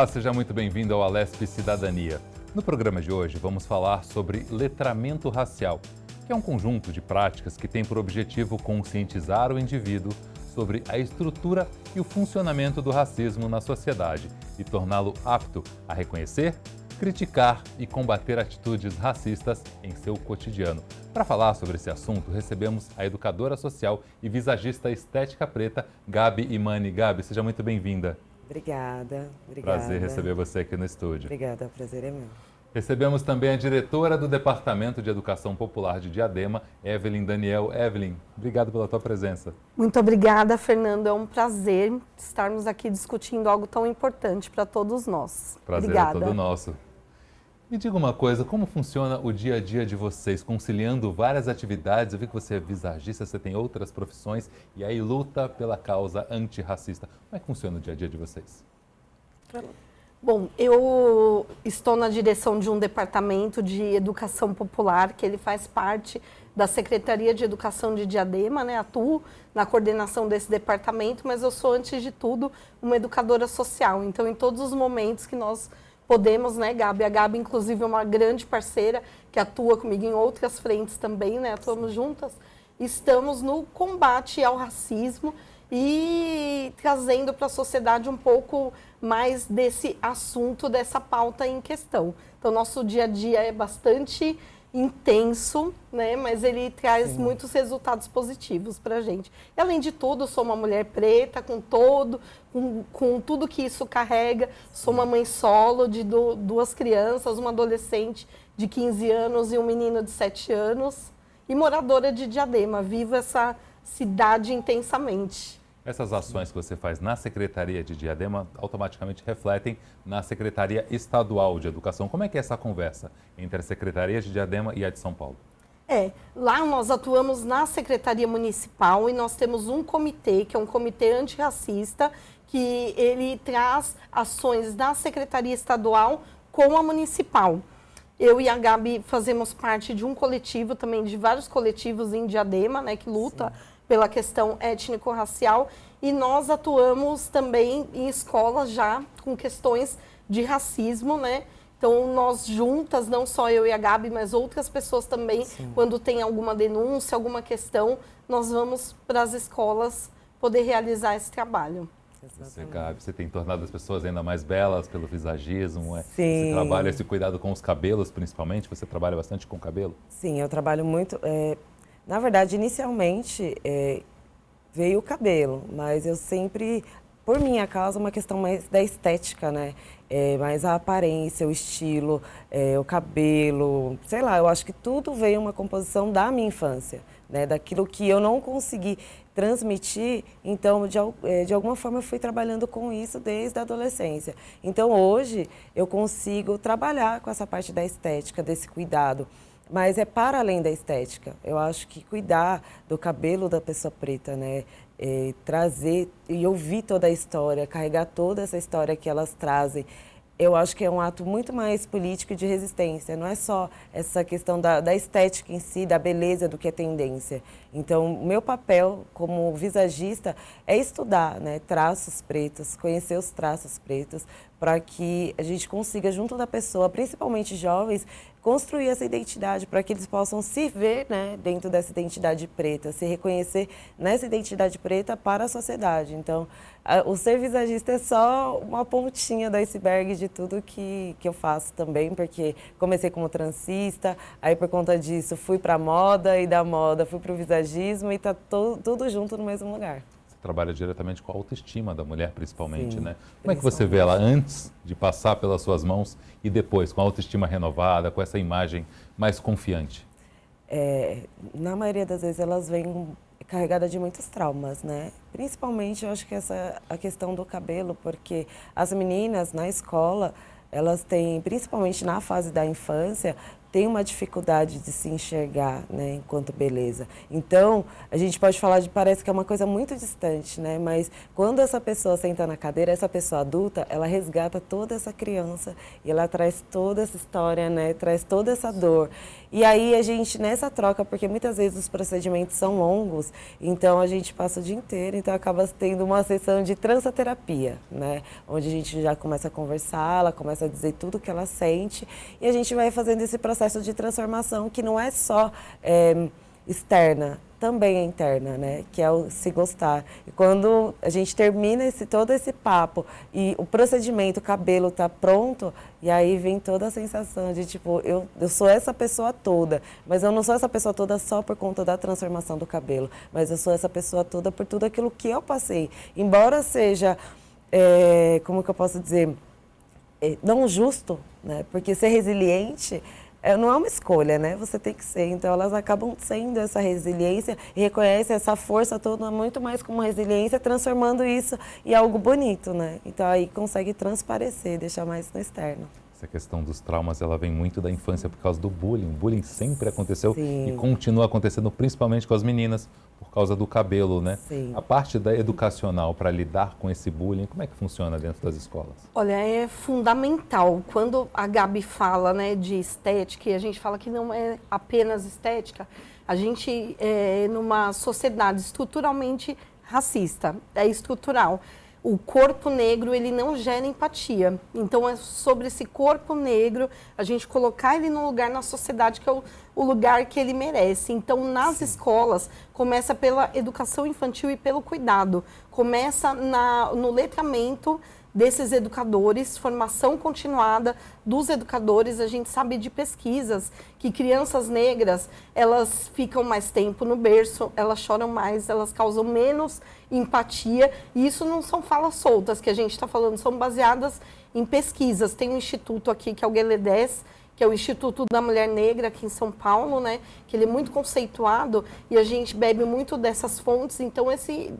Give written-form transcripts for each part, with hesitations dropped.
Olá, seja muito bem-vindo ao Alesp Cidadania. No programa de hoje vamos falar sobre letramento racial, que é um conjunto de práticas que tem por objetivo conscientizar o indivíduo sobre a estrutura e o funcionamento do racismo na sociedade e torná-lo apto a reconhecer, criticar e combater atitudes racistas em seu cotidiano. Para falar sobre esse assunto, recebemos a educadora social e visagista estética preta, Gabi Imani. Gabi, seja muito bem-vinda. Obrigada. Prazer receber você aqui no estúdio. Obrigada, o prazer é meu. Recebemos também a diretora do Departamento de Educação Popular de Diadema, Evelyn Daniel. Evelyn, obrigado pela tua presença. Muito obrigada, Fernando. É um prazer estarmos aqui discutindo algo tão importante para todos nós. Prazer Obrigada. é todo nosso. Me diga uma coisa, como funciona o dia a dia de vocês, conciliando várias atividades? Eu vi que você é visagista, você tem outras profissões e aí luta pela causa antirracista. Como é que funciona o dia a dia de vocês? Bom, eu estou na direção de um departamento de educação popular, que ele faz parte da Secretaria de Educação de Diadema, né? Atuo na coordenação desse departamento, mas eu sou, antes de tudo, uma educadora social. Então, em todos os momentos que nós podemos, né, Gabi? A Gabi, inclusive, é uma grande parceira que atua comigo em outras frentes também, né? Atuamos juntas. Estamos no combate ao racismo e trazendo para a sociedade um pouco mais desse assunto, dessa pauta em questão. Então, nosso dia a dia é bastante intenso, né? Mas ele traz muitos resultados positivos para a gente. E, além de tudo, sou uma mulher preta, com tudo que isso carrega. Sou uma mãe solo de duas crianças, uma adolescente de 15 anos e um menino de 7 anos. E moradora de Diadema, vivo essa cidade intensamente. Essas ações que você faz na Secretaria de Diadema automaticamente refletem na Secretaria Estadual de Educação. Como é que é essa conversa entre a Secretaria de Diadema e a de São Paulo? Lá nós atuamos na Secretaria Municipal e nós temos um comitê, que é um comitê antirracista, que ele traz ações da Secretaria Estadual com a Municipal. Eu e a Gabi fazemos parte de um coletivo, também de vários coletivos em Diadema, né, que luta pela questão étnico-racial, e nós atuamos também em escolas já com questões de racismo, né? Então, nós juntas, não só eu e a Gabi, mas outras pessoas também, quando tem alguma denúncia, alguma questão, nós vamos para as escolas poder realizar esse trabalho. Você, Gabi, você tem tornado as pessoas ainda mais belas pelo visagismo, Sim. Esse trabalho, esse cuidado com os cabelos, principalmente, você trabalha bastante com cabelo? Sim, eu trabalho muito. Na verdade, inicialmente veio o cabelo, mas eu sempre, por minha causa, uma questão mais da estética, né? Mais a aparência, o estilo, o cabelo, sei lá, eu acho que tudo veio uma composição da minha infância, né? Daquilo que eu não consegui transmitir, então, de alguma forma, eu fui trabalhando com isso desde a adolescência. Então, hoje, eu consigo trabalhar com essa parte da estética, desse cuidado. Mas é para além da estética. Eu acho que cuidar do cabelo da pessoa preta, né? Trazer e ouvir toda a história, carregar toda essa história que elas trazem, eu acho que é um ato muito mais político e de resistência. Não é só essa questão da estética em si, da beleza do que é tendência. Então, o meu papel como visagista é estudar, né, traços pretos, conhecer os traços pretos, para que a gente consiga, junto da pessoa, principalmente jovens, construir essa identidade, para que eles possam se ver, né, dentro dessa identidade preta, se reconhecer nessa identidade preta para a sociedade. Então, o ser visagista é só uma pontinha do iceberg de tudo que eu faço também, porque comecei como transista, aí por conta disso fui para a moda e da moda fui para o visagismo e está tudo junto no mesmo lugar. Você trabalha diretamente com a autoestima da mulher, principalmente, Sim, né? Como é que você vê ela antes de passar pelas suas mãos e depois, com a autoestima renovada, com essa imagem mais confiante? Na maioria das vezes elas vêm carregadas de muitos traumas, né? Principalmente eu acho que a questão do cabelo, porque as meninas na escola, elas têm, principalmente na fase da infância, tem uma dificuldade de se enxergar, né, enquanto beleza. Então, a gente pode falar parece que é uma coisa muito distante, né, mas quando essa pessoa senta na cadeira, essa pessoa adulta, ela resgata toda essa criança e ela traz toda essa história, né, traz toda essa dor. E aí a gente, nessa troca, porque muitas vezes os procedimentos são longos, então a gente passa o dia inteiro, então acaba tendo uma sessão de transaterapia, né, onde a gente já começa a conversar, ela começa a dizer tudo o que ela sente e a gente vai fazendo esse processo de transformação que não é só externa, também é interna, né? Que é o se gostar. E quando a gente termina todo esse papo e o procedimento, o cabelo tá pronto, e aí vem toda a sensação de tipo, eu sou essa pessoa toda, mas eu não sou essa pessoa toda só por conta da transformação do cabelo, mas eu sou essa pessoa toda por tudo aquilo que eu passei. Embora seja, como que eu posso dizer, não justo, né? Porque ser resiliente não é uma escolha, né? Você tem que ser. Então, elas acabam sendo essa resiliência e reconhecem essa força toda muito mais como resiliência, transformando isso em algo bonito, né? Então, aí consegue transparecer, deixar mais no externo. Essa questão dos traumas, ela vem muito da infância por causa do bullying. O bullying sempre aconteceu. Sim. E continua acontecendo principalmente com as meninas por causa do cabelo, né? Sim. A parte da educacional para lidar com esse bullying, como é que funciona dentro das escolas? Olha, é fundamental. Quando a Gabi fala, né, de estética, e a gente fala que não é apenas estética, a gente é numa sociedade estruturalmente racista, é estrutural. O corpo negro, ele não gera empatia. Então, é sobre esse corpo negro, a gente colocar ele no lugar na sociedade que é o lugar que ele merece. Então, nas escolas, começa pela educação infantil e pelo cuidado. Começa no letramento desses educadores, formação continuada dos educadores. A gente sabe de pesquisas que crianças negras, elas ficam mais tempo no berço, elas choram mais, elas causam menos empatia. E isso não são falas soltas que a gente está falando, são baseadas em pesquisas. Tem um instituto aqui que é o GLE10, que é o Instituto da Mulher Negra aqui em São Paulo, né? Que ele é muito conceituado e a gente bebe muito dessas fontes. Então, esse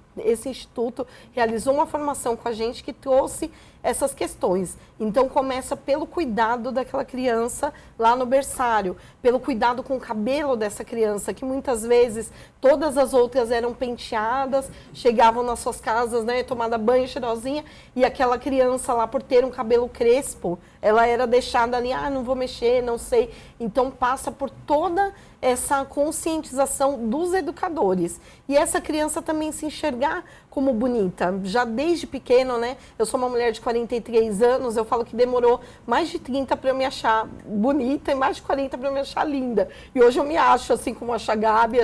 instituto realizou uma formação com a gente que trouxe essas questões. Então, começa pelo cuidado daquela criança lá no berçário, pelo cuidado com o cabelo dessa criança, que muitas vezes todas as outras eram penteadas, chegavam nas suas casas, né, tomada banho, cheirosinha, e aquela criança lá, por ter um cabelo crespo, ela era deixada ali, não vou mexer, não sei. Então, passa por toda essa conscientização dos educadores. E essa criança também se enxergar como bonita. Já desde pequeno, né? Eu sou uma mulher de 43 anos, eu falo que demorou mais de 30 para eu me achar bonita e mais de 40 para eu me achar linda. E hoje eu me acho, assim como acho a Gabi,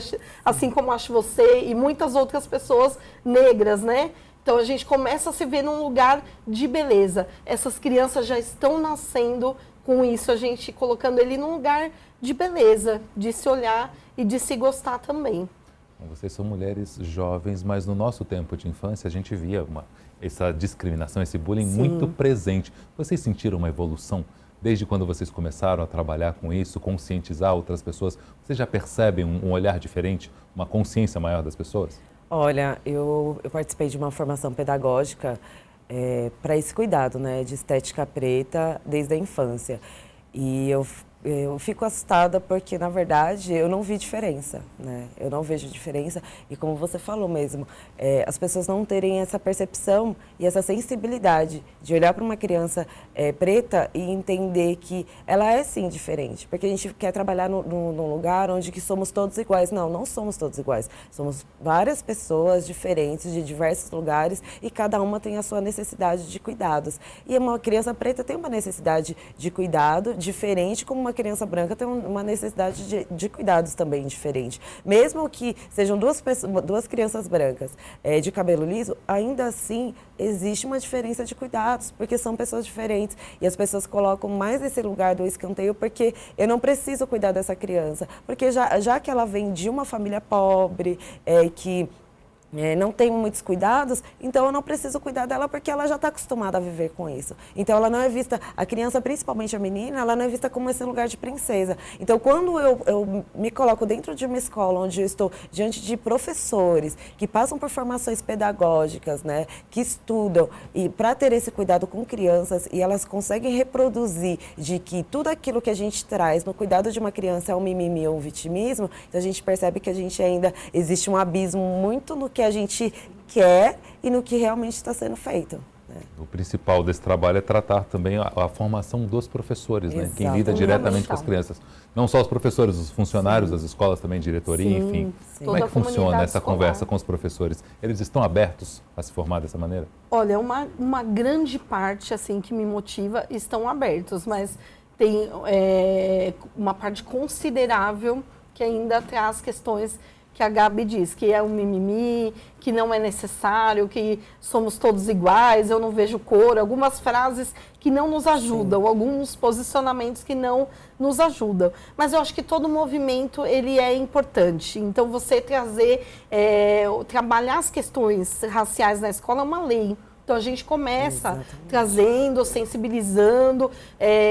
assim como acho você e muitas outras pessoas negras, né? Então, a gente começa a se ver num lugar de beleza. Essas crianças já estão nascendo com isso, a gente colocando ele num lugar de beleza, de se olhar e de se gostar também. Vocês são mulheres jovens, mas no nosso tempo de infância a gente via essa discriminação, esse bullying muito presente. Vocês sentiram uma evolução desde quando vocês começaram a trabalhar com isso, conscientizar outras pessoas? Vocês já percebem um olhar diferente, uma consciência maior das pessoas? Olha, eu participei de uma formação pedagógica para esse cuidado, né, de estética preta desde a infância. E eu fico assustada porque, na verdade, eu não vi diferença, né? Eu não vejo diferença e, como você falou mesmo, as pessoas não terem essa percepção e essa sensibilidade de olhar para uma criança preta e entender que ela é, sim, diferente. Porque a gente quer trabalhar num lugar onde que somos todos iguais. Não, não somos todos iguais. Somos várias pessoas diferentes de diversos lugares e cada uma tem a sua necessidade de cuidados. E uma criança preta tem uma necessidade de cuidado diferente, como uma criança branca tem uma necessidade de cuidados também diferente. Mesmo que sejam duas crianças brancas de cabelo liso, ainda assim existe uma diferença de cuidados, porque são pessoas diferentes. E as pessoas colocam mais esse lugar do escanteio porque eu não preciso cuidar dessa criança. Porque já que ela vem de uma família pobre, que não tem muitos cuidados, então eu não preciso cuidar dela porque ela já está acostumada a viver com isso. Então ela não é vista, a criança, principalmente a menina, ela não é vista como esse lugar de princesa. Então quando eu me coloco dentro de uma escola onde eu estou diante de professores que passam por formações pedagógicas, né, que estudam e para ter esse cuidado com crianças e elas conseguem reproduzir de que tudo aquilo que a gente traz no cuidado de uma criança é um mimimi ou um vitimismo, então a gente percebe que a gente ainda existe um abismo muito no que a gente quer e no que realmente está sendo feito. Né? O principal desse trabalho é tratar também a formação dos professores, né? Quem lida diretamente com as crianças. Não só os professores, os funcionários das escolas também, diretoria, enfim. Como é que funciona essa conversa com os professores? Eles estão abertos a se formar dessa maneira? Olha, uma grande parte assim que me motiva estão abertos, mas tem uma parte considerável que ainda traz questões que a Gabi diz, que é um mimimi, que não é necessário, que somos todos iguais, eu não vejo cor, algumas frases que não nos ajudam, alguns posicionamentos que não nos ajudam. Mas eu acho que todo movimento, ele é importante. Então, você trazer, trabalhar as questões raciais na escola é uma lei. Então, a gente começa trazendo, sensibilizando,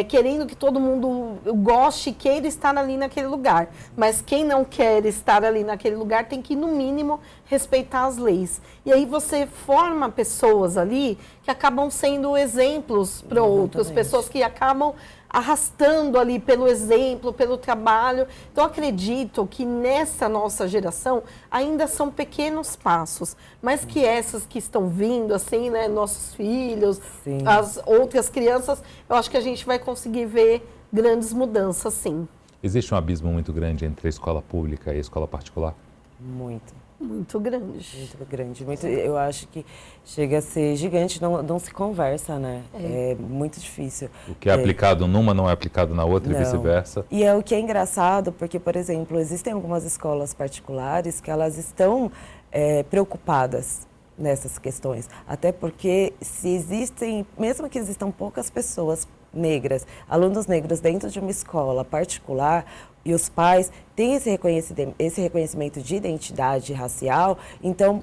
querendo que todo mundo goste e queira estar ali naquele lugar. Mas quem não quer estar ali naquele lugar tem que, no mínimo, respeitar as leis. E aí você forma pessoas ali que acabam sendo exemplos para outros, pessoas que acabam arrastando ali pelo exemplo, pelo trabalho. Então, acredito que nessa nossa geração ainda são pequenos passos, mas que essas que estão vindo, assim, né, nossos filhos, as outras crianças, eu acho que a gente vai conseguir ver grandes mudanças, sim. Existe um abismo muito grande entre a escola pública e a escola particular? Muito. Muito grande. Muito grande. Eu acho que chega a ser gigante, não se conversa, né? É muito difícil. O que é aplicado numa não é aplicado na outra e vice-versa. E é o que é engraçado, porque, por exemplo, existem algumas escolas particulares que elas estão preocupadas nessas questões. Até porque se existem, mesmo que existam poucas pessoas negras, alunos negros dentro de uma escola particular, e os pais têm esse reconhecimento de identidade racial, então,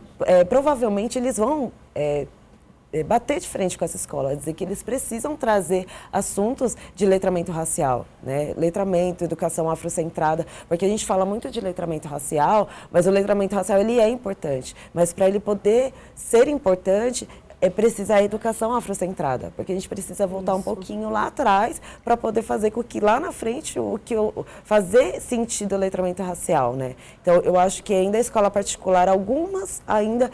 provavelmente, eles vão bater de frente com essa escola, dizer que eles precisam trazer assuntos de letramento racial, né? Letramento, educação afrocentrada, porque a gente fala muito de letramento racial, mas o letramento racial ele é importante, mas para ele poder ser importante, precisar a educação afrocentrada, porque a gente precisa voltar um pouquinho lá atrás para poder fazer com que lá na frente fazer sentido o letramento racial, né? Então, eu acho que ainda a escola particular, algumas ainda,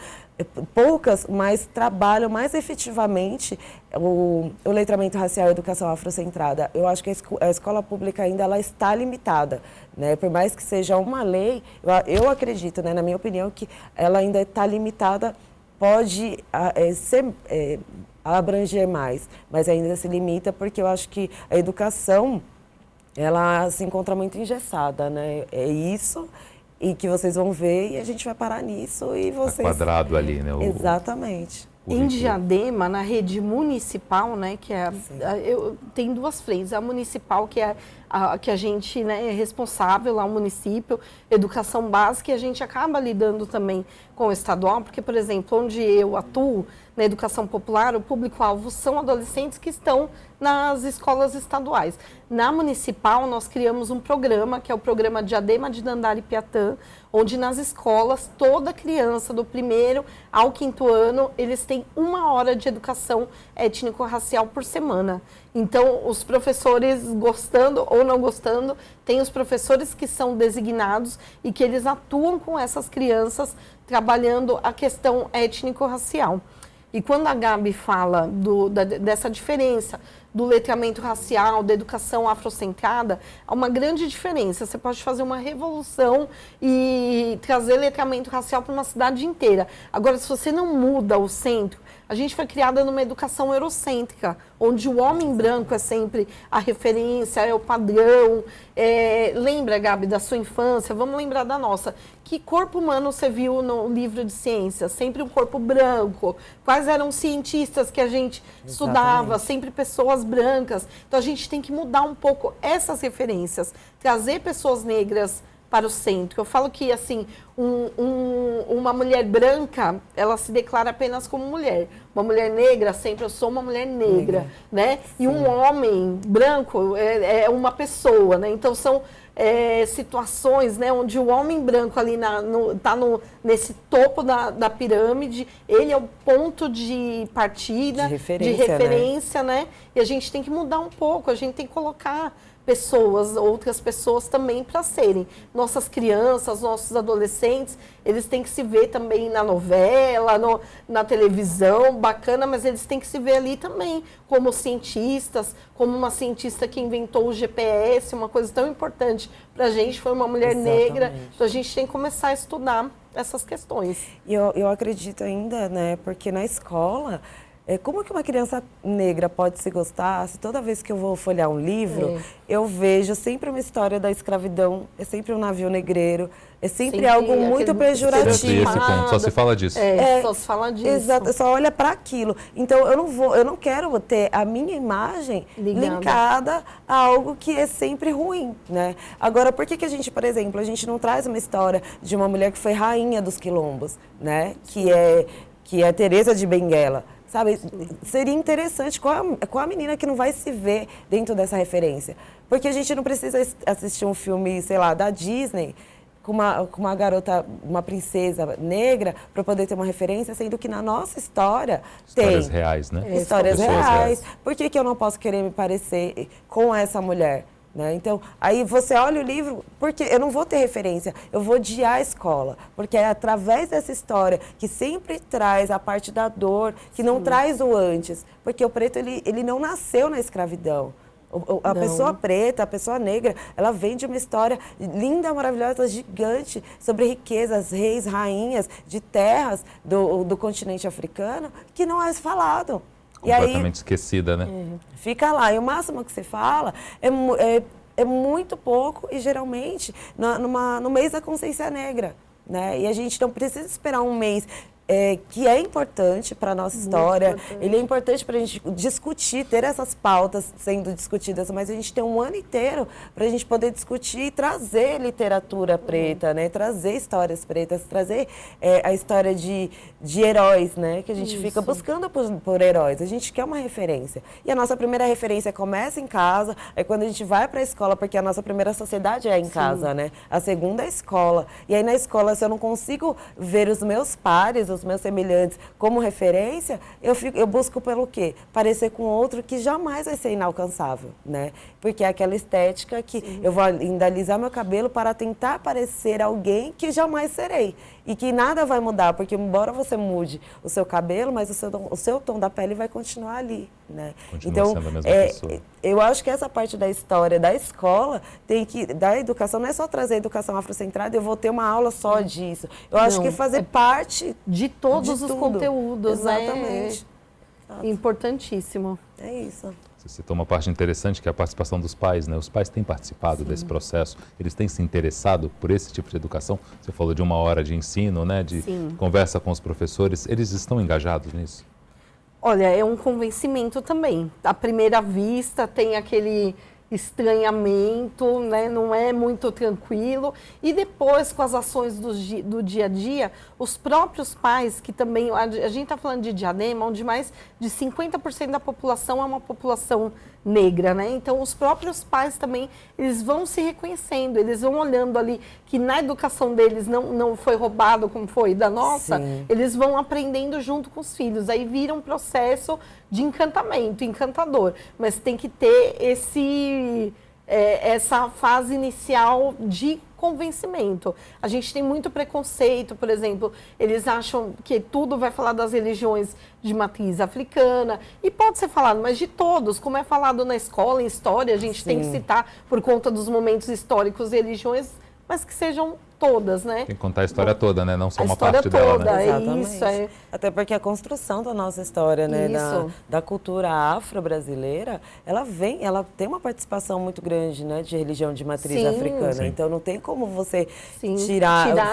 poucas, mas trabalham mais efetivamente o letramento racial e a educação afrocentrada. Eu acho que a escola pública ainda ela está limitada, né? Por mais que seja uma lei, eu acredito, né, na minha opinião, que ela ainda está limitada, pode abranger mais, mas ainda se limita porque eu acho que a educação, ela se encontra muito engessada, né? É isso e que vocês vão ver e a gente vai parar nisso e vocês... Tá quadrado ali, né? Exatamente. Em Diadema, na rede municipal, né, que tem duas frentes. A municipal, que é que a gente, né, é responsável lá, o município, educação básica, e a gente acaba lidando também com o estadual, porque, por exemplo, onde eu atuo, na educação popular, o público-alvo são adolescentes que estão nas escolas estaduais. Na municipal, nós criamos um programa, que é o programa Diadema de Dandara-Piatã, onde nas escolas, toda criança do 1º ao 5º ano, eles têm 1 hora de educação étnico-racial por semana. Então, os professores, gostando ou não gostando, tem os professores que são designados e que eles atuam com essas crianças, trabalhando a questão étnico-racial. E quando a Gabi fala dessa diferença do letramento racial, da educação afrocentrada, há uma grande diferença. Você pode fazer uma revolução e trazer letramento racial para uma cidade inteira. Agora, se você não muda o centro, a gente foi criada numa educação eurocêntrica, onde o homem branco é sempre a referência, é o padrão. Lembra, Gabi, da sua infância? Vamos lembrar da nossa. Que corpo humano você viu no livro de ciências? Sempre um corpo branco. Quais eram os cientistas que a gente estudava? Sempre pessoas brancas. Então, a gente tem que mudar um pouco essas referências. Trazer pessoas negras para o centro. Eu falo que, assim, uma mulher branca, ela se declara apenas como mulher. Uma mulher negra, sempre eu sou uma mulher negra, né? E um homem branco é uma pessoa, né? Então, são situações, né, onde o homem branco ali está nesse topo da pirâmide, ele é o ponto de partida, de referência, né? E a gente tem que mudar um pouco, a gente tem que colocar outras pessoas também para serem. Nossas crianças, nossos adolescentes, eles têm que se ver também na novela, na televisão, bacana, mas eles têm que se ver ali também como cientistas, como uma cientista que inventou o GPS, uma coisa tão importante para a gente, foi uma mulher negra. Então a gente tem que começar a estudar essas questões. E eu acredito ainda, né, porque na escola, como que uma criança negra pode se gostar se toda vez que eu vou folhear um livro, eu vejo sempre uma história da escravidão, é sempre um navio negreiro, é sempre algo muito pejorativo. Só se fala disso. Só se fala disso. Exato, só olha para aquilo. Então eu não quero ter a minha imagem linkada a algo que é sempre ruim, né? Agora, por que a gente, por exemplo, a gente não traz uma história de uma mulher que foi rainha dos quilombos, né? Que é Teresa de Benguela. Sabe, seria interessante qual a menina que não vai se ver dentro dessa referência. Porque a gente não precisa assistir um filme, sei lá, da Disney, com uma garota, uma princesa negra, para poder ter uma referência, sendo que na nossa história Histórias reais, né? Histórias reais. Por que eu não posso querer me parecer com essa mulher? Né? Então, aí você olha o livro, porque eu não vou ter referência, eu vou odiar a escola, porque é através dessa história que sempre traz a parte da dor, que não traz o antes, porque o preto ele não nasceu na escravidão. A pessoa preta, a pessoa negra, ela vem de uma história linda, maravilhosa, gigante, sobre riquezas, reis, rainhas de terras do continente africano, que não é falado. Completamente esquecida, né? Fica lá. E o máximo que se fala é muito pouco e geralmente no mês da consciência negra, né? E a gente não precisa esperar um mês que é importante para a nossa história, ele é importante para a gente discutir, ter essas pautas sendo discutidas, mas a gente tem um ano inteiro para a gente poder discutir e trazer literatura preta, né? Trazer histórias pretas, trazer a história de heróis, né? Que a gente fica buscando por heróis, a gente quer uma referência. E a nossa primeira referência começa em casa, é quando a gente vai para a escola, porque a nossa primeira sociedade é em casa, né? A segunda é a escola. E aí na escola, se eu não consigo ver os meus pares, os meus semelhantes como referência, eu busco pelo quê? Parecer com outro que jamais vai ser inalcançável, né? Porque é aquela estética que eu vou ainda alisar meu cabelo para tentar parecer alguém que jamais serei. E que nada vai mudar, porque embora você mude o seu cabelo, mas o seu tom da pele vai continuar ali, né? Continua sendo a mesma pessoa. Eu acho que essa parte da história da escola, da educação, não é só trazer a educação afrocentrada, eu vou ter uma aula só disso. Eu acho que fazer parte de todos os conteúdos, exatamente. Importantíssimo. É isso. Você citou uma parte interessante, que é a participação dos pais, né? Os pais têm participado desse processo, eles têm se interessado por esse tipo de educação. Você falou de 1 hora de ensino, né? De conversa com os professores, eles estão engajados nisso? Olha, é um convencimento também. À primeira vista tem aquele estranhamento, né? Não é muito tranquilo. E depois, com as ações do dia a dia, os próprios pais, que também, a gente está falando de Diadema, onde mais de 50% da população é uma população negra, né? Então, os próprios pais também, eles vão se reconhecendo, eles vão olhando ali que na educação deles não foi roubado como foi da nossa, eles vão aprendendo junto com os filhos. Aí vira um processo de encantamento, encantador. Mas tem que ter essa fase inicial de convencimento. A gente tem muito preconceito, por exemplo, eles acham que tudo vai falar das religiões de matriz africana, e pode ser falado, mas de todos, como é falado na escola, em história, a gente tem que citar por conta dos momentos históricos religiões, mas que sejam todas, né? Tem que contar a história toda, né? Não só uma parte dela, né? Exatamente. Até porque a construção da nossa história, né? Da cultura afro-brasileira, ela tem uma participação muito grande, né? De religião de matriz africana. Então não tem como você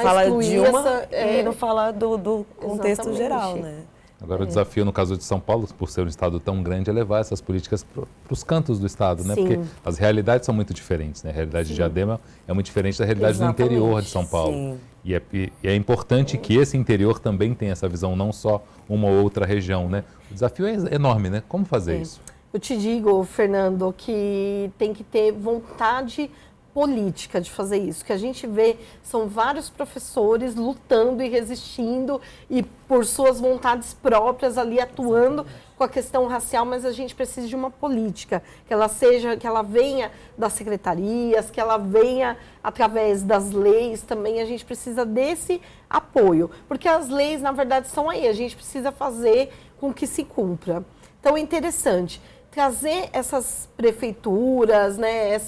falar de uma e não falar do contexto geral, né? Agora o desafio, no caso de São Paulo, por ser um estado tão grande, é levar essas políticas para os cantos do estado, né? Sim. Porque as realidades são muito diferentes, né? A realidade de Diadema é muito diferente da realidade Exatamente. do interior de São Paulo. Sim. E é importante que esse interior também tenha essa visão, não só uma ou outra região, né? O desafio é enorme, né? Como fazer isso? Eu te digo, Fernando, que tem que ter vontade política de fazer isso. O que a gente vê são vários professores lutando e resistindo e por suas vontades próprias ali atuando com a questão racial, mas a gente precisa de uma política, que ela venha das secretarias, que ela venha através das leis também, a gente precisa desse apoio, porque as leis, na verdade, estão aí, a gente precisa fazer com que se cumpra. Então, é interessante trazer essas prefeituras, né,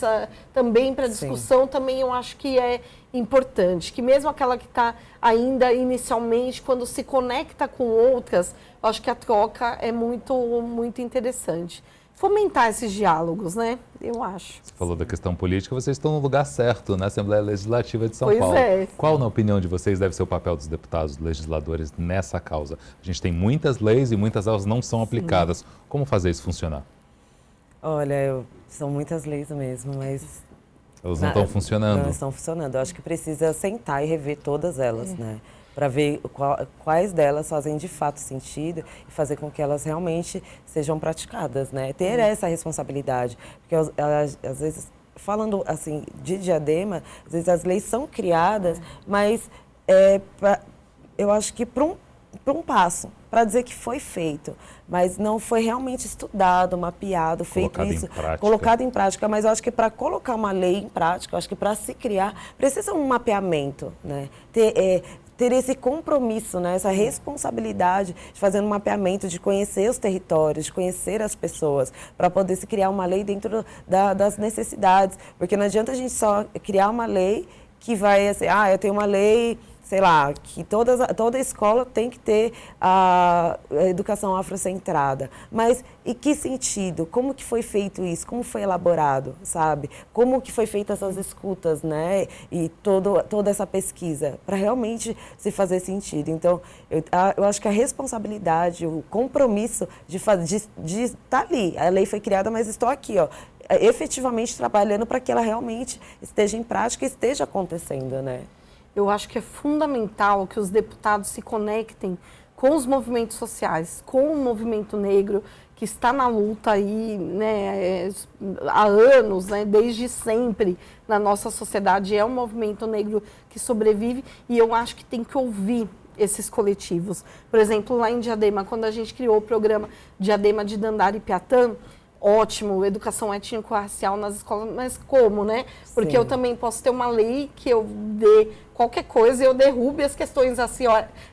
também para discussão, também eu acho que é importante, que mesmo aquela que está ainda inicialmente, quando se conecta com outras, eu acho que a troca é muito, muito interessante. Fomentar esses diálogos, né? Eu acho. Você falou da questão política, vocês estão no lugar certo, na Assembleia Legislativa de São Paulo. Pois é. Qual, na opinião de vocês, deve ser o papel dos deputados legisladores nessa causa? A gente tem muitas leis e muitas delas não são aplicadas. Como fazer isso funcionar? Olha, são muitas leis mesmo, mas Elas não estão funcionando. Não estão funcionando. Eu acho que precisa sentar e rever todas elas, né? Para ver quais delas fazem de fato sentido e fazer com que elas realmente sejam praticadas, né? Ter essa responsabilidade. Porque às vezes, falando assim de Diadema, às vezes as leis são criadas, mas eu acho que para um passo, para dizer que foi feito, mas não foi realmente estudado, mapeado, feito isso, colocado em prática. Mas eu acho que para colocar uma lei em prática, eu acho que para se criar, precisa um mapeamento, né? Ter esse compromisso, né? Essa responsabilidade de fazer um mapeamento, de conhecer os territórios, de conhecer as pessoas, para poder se criar uma lei dentro das necessidades. Porque não adianta a gente só criar uma lei que vai assim, eu tenho uma lei, sei lá, que toda escola tem que ter a educação afrocentrada. Mas em que sentido? Como que foi feito isso? Como foi elaborado, sabe? Como que foi feita essas escutas, né? E toda essa pesquisa, para realmente se fazer sentido. Então, eu acho que a responsabilidade, o compromisso de estar ali. A lei foi criada, mas estou aqui, efetivamente trabalhando para que ela realmente esteja em prática e esteja acontecendo, né? Eu acho que é fundamental que os deputados se conectem com os movimentos sociais, com o movimento negro, que está na luta aí, né, há anos, né, desde sempre na nossa sociedade. É um movimento negro que sobrevive e eu acho que tem que ouvir esses coletivos. Por exemplo, lá em Diadema, quando a gente criou o programa Diadema de Dandara e Piatã, ótimo, educação étnico-racial nas escolas, mas como, né? Porque eu também posso ter uma lei que eu dê qualquer coisa e eu derrube as questões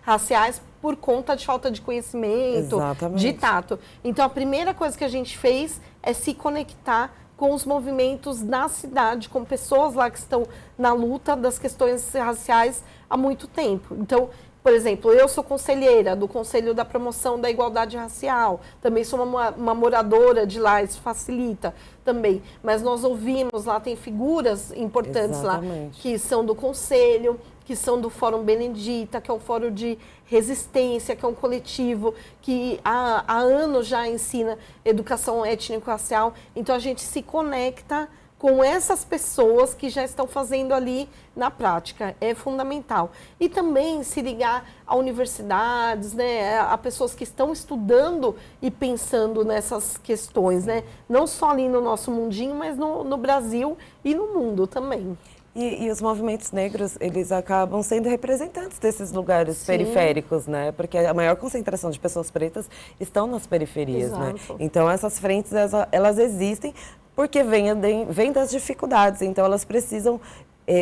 raciais por conta de falta de conhecimento, exatamente, de tato. Então, a primeira coisa que a gente fez é se conectar com os movimentos na cidade, com pessoas lá que estão na luta das questões raciais há muito tempo. Então, por exemplo, eu sou conselheira do Conselho da Promoção da Igualdade Racial, também sou uma moradora de lá, isso facilita também. Mas nós ouvimos lá, tem figuras importantes exatamente, lá, que são do Conselho, que são do Fórum Benedita, que é um fórum de resistência, que é um coletivo que há anos já ensina educação étnico-racial. Então, a gente se conecta com essas pessoas que já estão fazendo ali na prática, é fundamental. E também se ligar a universidades, né, a pessoas que estão estudando e pensando nessas questões, né, não só ali no nosso mundinho, mas no Brasil e no mundo também. E os movimentos negros, eles acabam sendo representantes desses lugares periféricos, né? Porque a maior concentração de pessoas pretas estão nas periferias, né? Então, essas frentes, elas existem porque vêm das dificuldades. Então, elas precisam...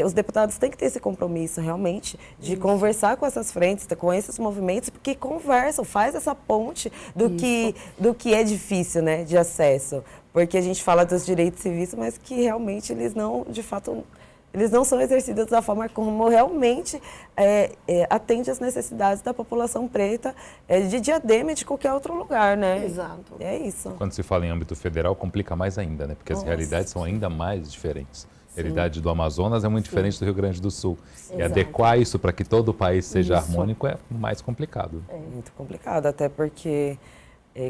os deputados têm que ter esse compromisso, realmente, de conversar com essas frentes, com esses movimentos, porque conversam, faz essa ponte do que é difícil, né, de acesso. Porque a gente fala dos direitos civis, mas que realmente eles não, de fato... Eles não são exercidos da forma como realmente atende às necessidades da população preta de Diadema e de qualquer outro lugar, né? Exato. É isso. Quando se fala em âmbito federal, complica mais ainda, né? Porque as realidades são ainda mais diferentes. A realidade do Amazonas é muito diferente do Rio Grande do Sul. E Exato. adequar isso para que todo o país seja Isso. harmônico é mais complicado. É muito complicado, até porque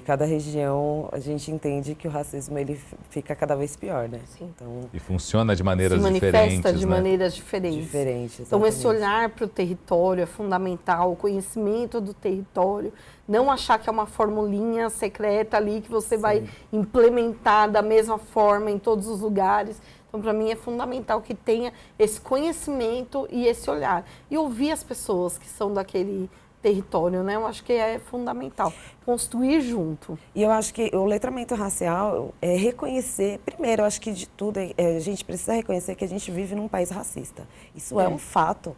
cada região a gente entende que o racismo ele fica cada vez pior, né? Sim. Então, E funciona de maneiras Se manifesta diferentes, de né? maneiras diferentes. diferente. Então, esse exatamente. olhar para o território é fundamental, o conhecimento do território, não achar que é uma formulinha secreta ali que você vai implementar da mesma forma em todos os lugares. Então, para mim, é fundamental que tenha esse conhecimento e esse olhar. E ouvir as pessoas que são daquele território, né? Eu acho que é fundamental. Construir junto. E eu acho que o letramento racial é reconhecer, primeiro, eu acho que de tudo, a gente precisa reconhecer que a gente vive num país racista. Isso é um fato.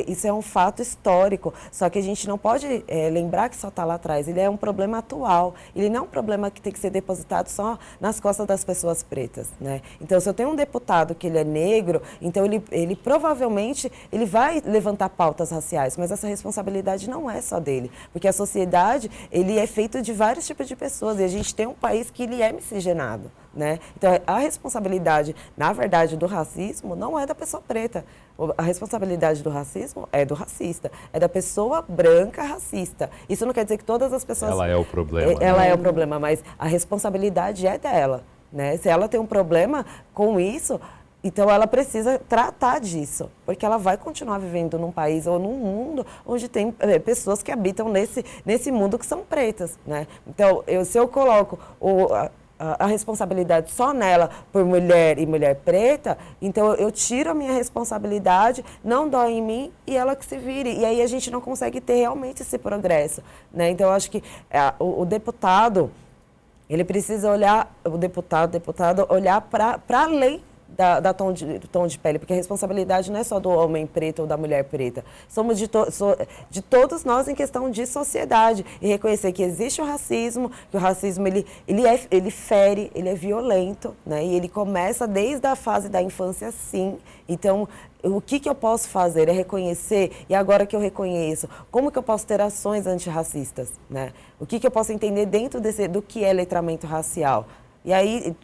Isso é um fato histórico, só que a gente não pode lembrar que só está lá atrás. Ele é um problema atual, ele não é um problema que tem que ser depositado só nas costas das pessoas pretas, né? Então, se eu tenho um deputado que ele é negro, então ele provavelmente ele vai levantar pautas raciais, mas essa responsabilidade não é só dele, porque a sociedade ele é feito de vários tipos de pessoas e a gente tem um país que ele é miscigenado, né? Então, a responsabilidade, na verdade, do racismo não é da pessoa preta. A responsabilidade do racismo é do racista, é da pessoa branca racista. Isso não quer dizer que todas as pessoas... Ela é o problema. Ela né? é o problema, mas a responsabilidade é dela, né? Se ela tem um problema com isso, então ela precisa tratar disso, porque ela vai continuar vivendo num país ou num mundo onde tem pessoas que habitam nesse mundo que são pretas, né? Então, se eu coloco a responsabilidade só nela por mulher e mulher preta, então eu tiro a minha responsabilidade, não dói em mim e ela que se vire. E aí a gente não consegue ter realmente esse progresso, né? Então eu acho que o deputado, ele precisa olhar, o deputado olhar para além do tom de pele, porque a responsabilidade não é só do homem preto ou da mulher preta. Somos de todos nós em questão de sociedade. E reconhecer que existe o racismo, que o racismo ele fere, ele é violento, né? E ele começa desde a fase da infância, sim. Então, o que eu posso fazer é reconhecer, e agora que eu reconheço, como que eu posso ter ações antirracistas, né? O que eu posso entender dentro do que é letramento racial? E aí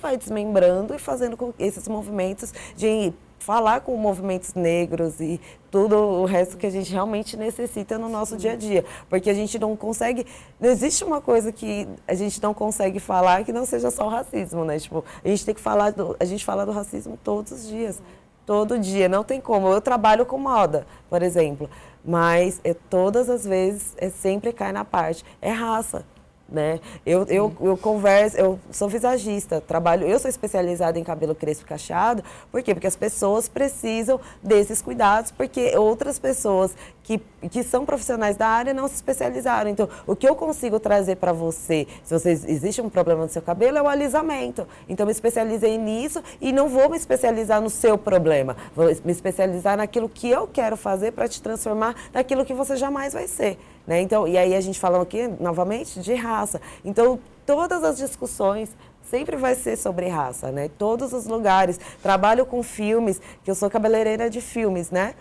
vai desmembrando e fazendo com esses movimentos de falar com movimentos negros e tudo o resto que a gente realmente necessita no nosso dia a dia. Porque a gente não consegue... Não existe uma coisa que a gente não consegue falar que não seja só o racismo, né? Tipo, a gente tem que falar... A gente fala do racismo todos os dias. Todo dia, não tem como. Eu trabalho com moda, por exemplo, mas todas as vezes sempre cai na parte. É raça. Né? Eu converso, eu sou visagista, eu sou especializada em cabelo crespo e cacheado. Por quê? Porque as pessoas precisam desses cuidados, porque outras pessoas que são profissionais da área não se especializaram. Então, o que eu consigo trazer para você, se existe um problema no seu cabelo, é o alisamento. Então, me especializei nisso e não vou me especializar no seu problema. Vou me especializar naquilo que eu quero fazer para te transformar naquilo que você jamais vai ser. Né? Então, e aí a gente fala aqui, novamente, de raça. Então, todas as discussões sempre vai ser sobre raça, né? Todos os lugares. Trabalho com filmes, que eu sou cabeleireira de filmes, né?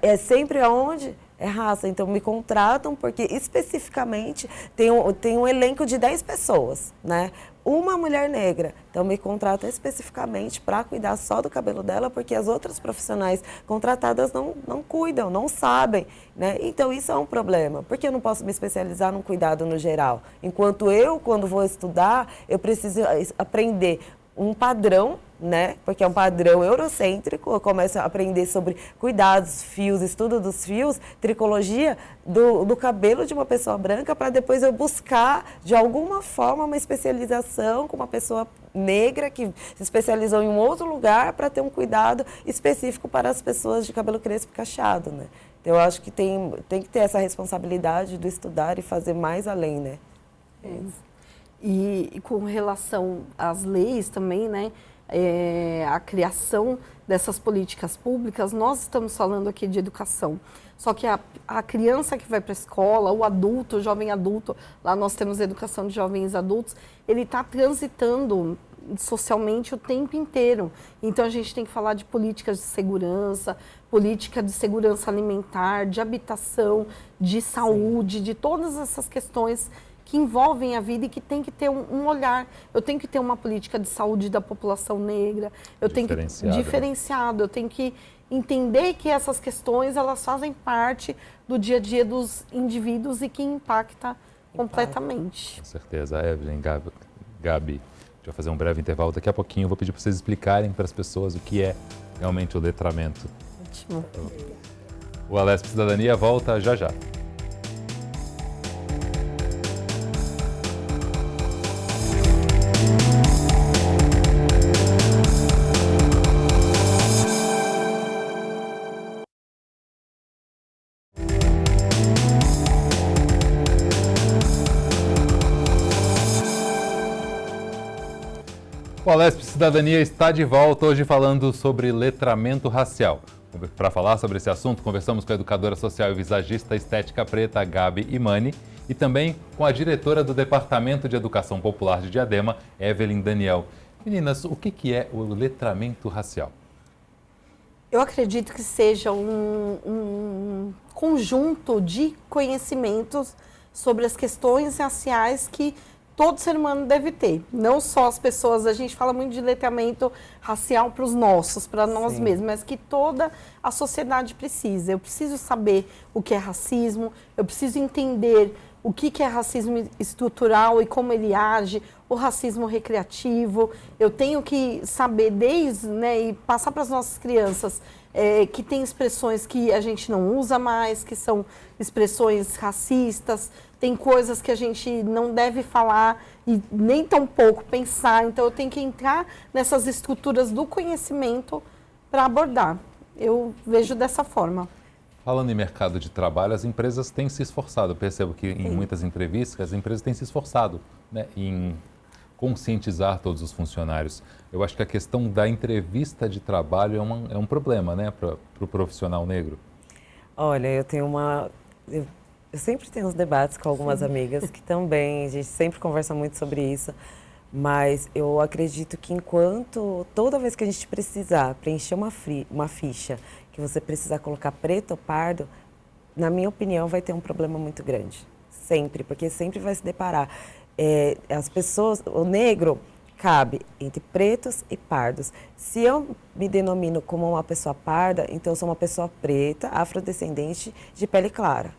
É sempre onde é raça. Então, me contratam porque, especificamente, tem um elenco de 10 pessoas, né? Uma mulher negra. Então, me contratam especificamente para cuidar só do cabelo dela, porque as outras profissionais contratadas não cuidam, não sabem, né? Então, isso é um problema. Porque eu não posso me especializar num cuidado no geral? Enquanto quando vou estudar, eu preciso aprender um padrão, né? Porque é um padrão eurocêntrico. Eu começo a aprender sobre cuidados, fios, estudo dos fios, tricologia do cabelo de uma pessoa branca, para depois eu buscar, de alguma forma, uma especialização com uma pessoa negra que se especializou em um outro lugar para ter um cuidado específico para as pessoas de cabelo crespo e cacheado, né? Então, eu acho que tem que ter essa responsabilidade do estudar e fazer mais além, né? E com relação às leis também, né? A criação dessas políticas públicas, nós estamos falando aqui de educação. Só que a criança que vai para a escola, o adulto, o jovem adulto, lá nós temos educação de jovens adultos, ele está transitando socialmente o tempo inteiro. Então, a gente tem que falar de políticas de segurança, política de segurança alimentar, de habitação, de saúde, de todas essas questões que envolvem a vida e que tem que ter um olhar. Eu tenho que ter uma política de saúde da população negra, eu tenho que diferenciado, eu tenho que entender que essas questões elas fazem parte do dia a dia dos indivíduos e que impacta completamente. Com certeza. Evelyn, Gabi, a gente vai fazer um breve intervalo. Daqui a pouquinho eu vou pedir para vocês explicarem para as pessoas o que é realmente o letramento. Ótimo. O Alesp Cidadania volta já já. O Alesp Cidadania está de volta hoje falando sobre letramento racial. Para falar sobre esse assunto, conversamos com a educadora social e visagista estética preta, Gabi Imani, e também com a diretora do Departamento de Educação Popular de Diadema, Evelyn Daniel. Meninas, o que é o letramento racial? Eu acredito que seja um conjunto de conhecimentos sobre as questões raciais que todo ser humano deve ter, não só as pessoas, a gente fala muito de letramento racial para os nossos, para nós mesmos, mas que toda a sociedade precisa. Eu preciso saber o que é racismo, eu preciso entender o que é racismo estrutural e como ele age, o racismo recreativo. Eu tenho que saber e passar para as nossas crianças que tem expressões que a gente não usa mais, que são expressões racistas, tem coisas que a gente não deve falar e nem tão pouco pensar. Então, eu tenho que entrar nessas estruturas do conhecimento para abordar. Eu vejo dessa forma. Falando em mercado de trabalho, as empresas têm se esforçado. Eu percebo que em muitas entrevistas, as empresas têm se esforçado, né, em conscientizar todos os funcionários. Eu acho que a questão da entrevista de trabalho é um problema, né, para o profissional negro. Olha, eu sempre tenho uns debates com algumas amigas que também, a gente sempre conversa muito sobre isso, mas eu acredito que toda vez que a gente precisar preencher uma ficha, que você precisar colocar preto ou pardo, na minha opinião vai ter um problema muito grande, sempre, porque sempre vai se deparar. As pessoas, o negro cabe entre pretos e pardos. Se eu me denomino como uma pessoa parda, então eu sou uma pessoa preta, afrodescendente, de pele clara.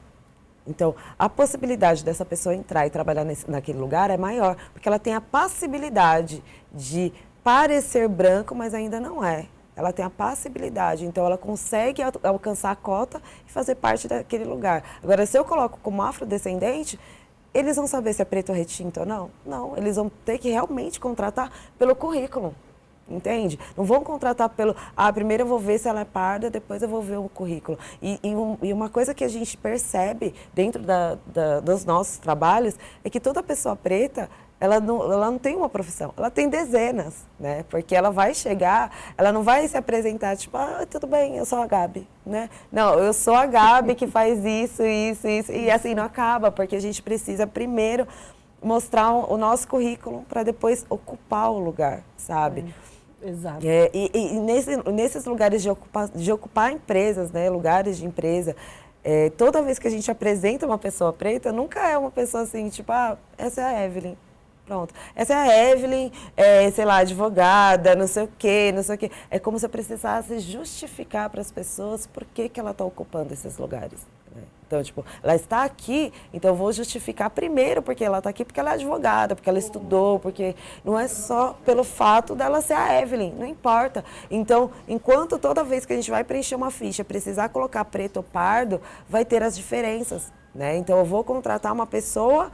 Então, a possibilidade dessa pessoa entrar e trabalhar naquele lugar é maior, porque ela tem a passibilidade de parecer branco, mas ainda não é. Ela tem a passibilidade, então ela consegue alcançar a cota e fazer parte daquele lugar. Agora, se eu coloco como afrodescendente, eles vão saber se é preto ou retinto ou não? Não, eles vão ter que realmente contratar pelo currículo. Entende? Não vão contratar primeiro eu vou ver se ela é parda, depois eu vou ver o currículo. E uma coisa que a gente percebe dentro dos nossos trabalhos é que toda pessoa preta, ela não tem uma profissão, ela tem dezenas, né? Porque ela vai chegar, ela não vai se apresentar tipo, tudo bem, eu sou a Gabi, né? Não, eu sou a Gabi que faz isso, e assim não acaba, porque a gente precisa primeiro mostrar o nosso currículo para depois ocupar o lugar, sabe? Exato. Nesses lugares de ocupar empresas, né, lugares de empresa, toda vez que a gente apresenta uma pessoa preta, nunca é uma pessoa assim, tipo, essa é a Evelyn. Pronto. Essa é a Evelyn, sei lá, advogada, não sei o quê, não sei o quê. É como se eu precisasse justificar para as pessoas por que ela está ocupando esses lugares. Né? Então, tipo, ela está aqui, então eu vou justificar primeiro porque ela está aqui, porque ela é advogada, porque ela estudou, porque não é só pelo fato dela ser a Evelyn, não importa. Então, enquanto toda vez que a gente vai preencher uma ficha, precisar colocar preto ou pardo, vai ter as diferenças. Né? Então, eu vou contratar uma pessoa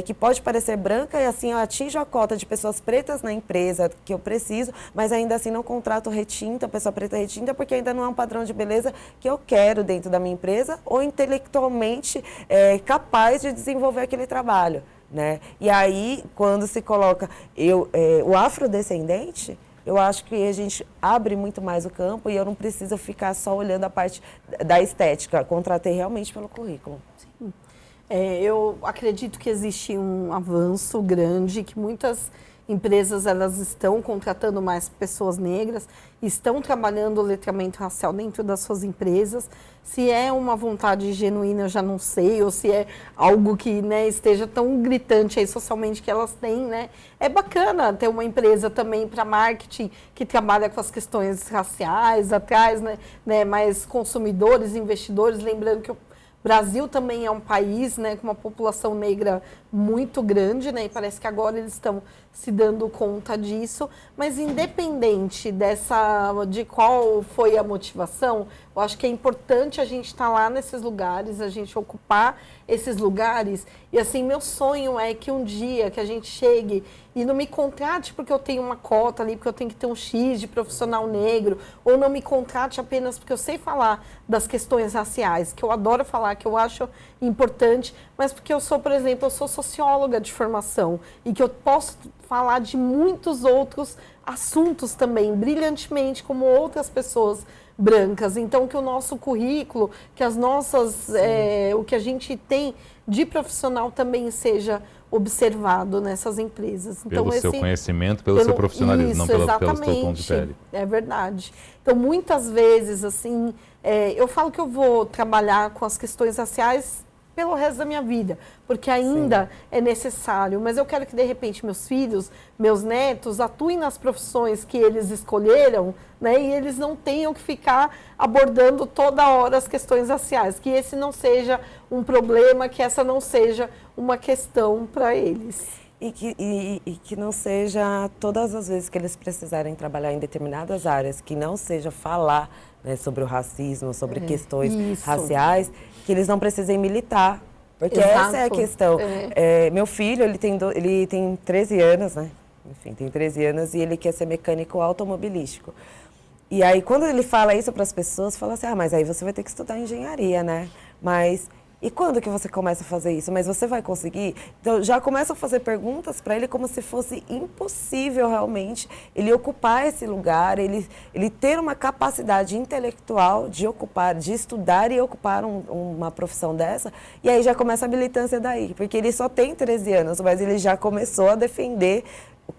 que pode parecer branca e assim eu atinjo a cota de pessoas pretas na empresa que eu preciso, mas ainda assim não contrato retinta, pessoa preta retinta, porque ainda não é um padrão de beleza que eu quero dentro da minha empresa ou intelectualmente capaz de desenvolver aquele trabalho. Né? E aí, quando se coloca o afrodescendente, eu acho que a gente abre muito mais o campo e eu não preciso ficar só olhando a parte da estética, contratei realmente pelo currículo. Eu acredito que existe um avanço grande, que muitas empresas elas estão contratando mais pessoas negras, estão trabalhando o letramento racial dentro das suas empresas. Se é uma vontade genuína, eu já não sei, ou se é algo que, né, esteja tão gritante aí socialmente que elas têm, né? É bacana ter uma empresa também para marketing que trabalha com as questões raciais, atrás, né, mais consumidores, investidores, lembrando que o Brasil também é um país, né, com uma população negra muito grande, né, e parece que agora eles estão se dando conta disso, mas independente de qual foi a motivação, eu acho que é importante a gente estar lá nesses lugares, a gente ocupar esses lugares, e assim, meu sonho é que um dia que a gente chegue e não me contrate porque eu tenho uma cota ali, porque eu tenho que ter um X de profissional negro, ou não me contrate apenas porque eu sei falar das questões raciais, que eu adoro falar, que eu acho importante, mas porque eu sou, por exemplo, eu sou socióloga de formação e que eu posso falar de muitos outros assuntos também, brilhantemente, como outras pessoas brancas. Então, que o nosso currículo, que as nossas, o que a gente tem de profissional também seja observado nessas empresas. Então, pelo seu conhecimento, pelo seu profissionalismo, isso, não pelo seu tom de pele. É verdade. Então, muitas vezes, assim, eu falo que eu vou trabalhar com as questões raciais pelo resto da minha vida, porque ainda é necessário, mas eu quero que, de repente, meus filhos, meus netos atuem nas profissões que eles escolheram, né, e eles não tenham que ficar abordando toda hora as questões raciais, que esse não seja um problema, que essa não seja uma questão para eles. E que não seja todas as vezes que eles precisarem trabalhar em determinadas áreas, que não seja falar, né, sobre o racismo, sobre questões raciais, que eles não precisem militar. Porque essa é a questão. Meu filho, ele tem 13 anos, né? Enfim, tem 13 anos e ele quer ser mecânico automobilístico. E aí, quando ele fala isso para as pessoas, fala assim, mas aí você vai ter que estudar engenharia, né? Mas e quando que você começa a fazer isso? Mas você vai conseguir? Então, já começam a fazer perguntas para ele como se fosse impossível realmente ele ocupar esse lugar, ele ter uma capacidade intelectual de ocupar, de estudar e ocupar uma profissão dessa. E aí já começa a militância daí, porque ele só tem 13 anos, mas ele já começou a defender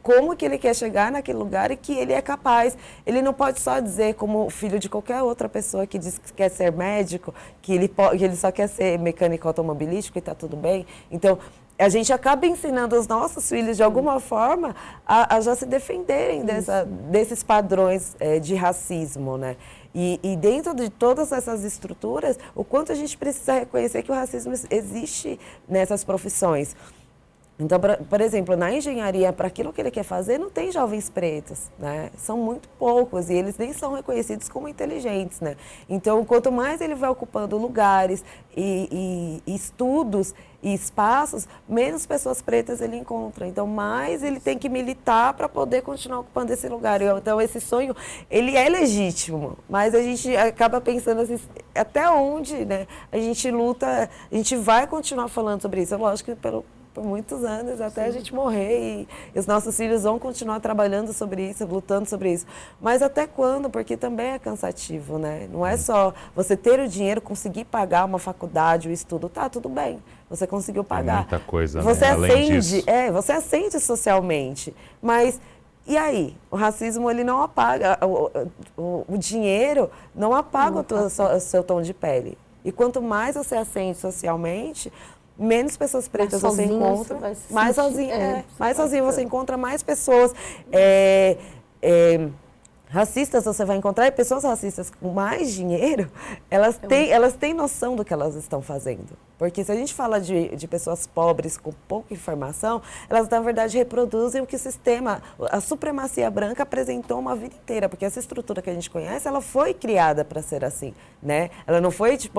como que ele quer chegar naquele lugar e que ele é capaz. Ele não pode só dizer, como filho de qualquer outra pessoa que diz que quer ser médico, que ele só quer ser mecânico automobilístico e está tudo bem. Então, a gente acaba ensinando os nossos filhos, de alguma forma, a já se defenderem desses padrões de racismo, né? E dentro de todas essas estruturas, o quanto a gente precisa reconhecer que o racismo existe nessas profissões. Então, por exemplo, na engenharia, para aquilo que ele quer fazer, não tem jovens pretos, né? São muito poucos e eles nem são reconhecidos como inteligentes, né? Então, quanto mais ele vai ocupando lugares e estudos e espaços, menos pessoas pretas ele encontra. Então, mais ele tem que militar para poder continuar ocupando esse lugar. Então, esse sonho, ele é legítimo, mas a gente acaba pensando assim, até onde, né? A gente luta, a gente vai continuar falando sobre isso. É lógico que por muitos anos, até a gente morrer, e os nossos filhos vão continuar trabalhando sobre isso, lutando sobre isso. Mas até quando? Porque também é cansativo, né? Não é só você ter o dinheiro, conseguir pagar uma faculdade, o estudo, tá, tudo bem, você conseguiu pagar. Muita coisa, você né? Além disso. Você ascende socialmente, mas e aí? O racismo, ele não apaga, o dinheiro não apaga o seu tom de pele. E quanto mais você ascende socialmente, menos pessoas pretas você encontra, mais sozinho você encontra mais pessoas racistas você vai encontrar, e pessoas racistas com mais dinheiro, elas têm noção do que elas estão fazendo. Porque se a gente fala de pessoas pobres com pouca informação, elas, na verdade, reproduzem o que o sistema, a supremacia branca apresentou uma vida inteira. Porque essa estrutura que a gente conhece, ela foi criada para ser assim, né? Ela não foi tipo,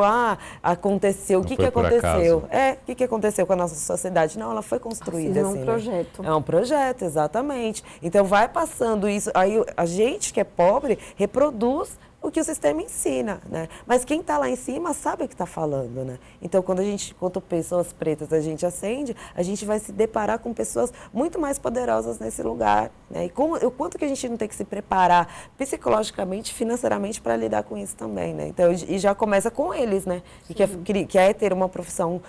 aconteceu, o que aconteceu? O que aconteceu com a nossa sociedade? Não, ela foi construída assim. É um projeto. Né? É um projeto, exatamente. Então, vai passando isso, aí a gente que é pobre reproduz o que o sistema ensina, né? Mas quem está lá em cima sabe o que está falando, né? Então, quando pessoas pretas a gente ascende, a gente vai se deparar com pessoas muito mais poderosas nesse lugar, né? E o quanto que a gente não tem que se preparar psicologicamente, financeiramente para lidar com isso também, né? Então, e já começa com eles, né? Que é ter uma profissão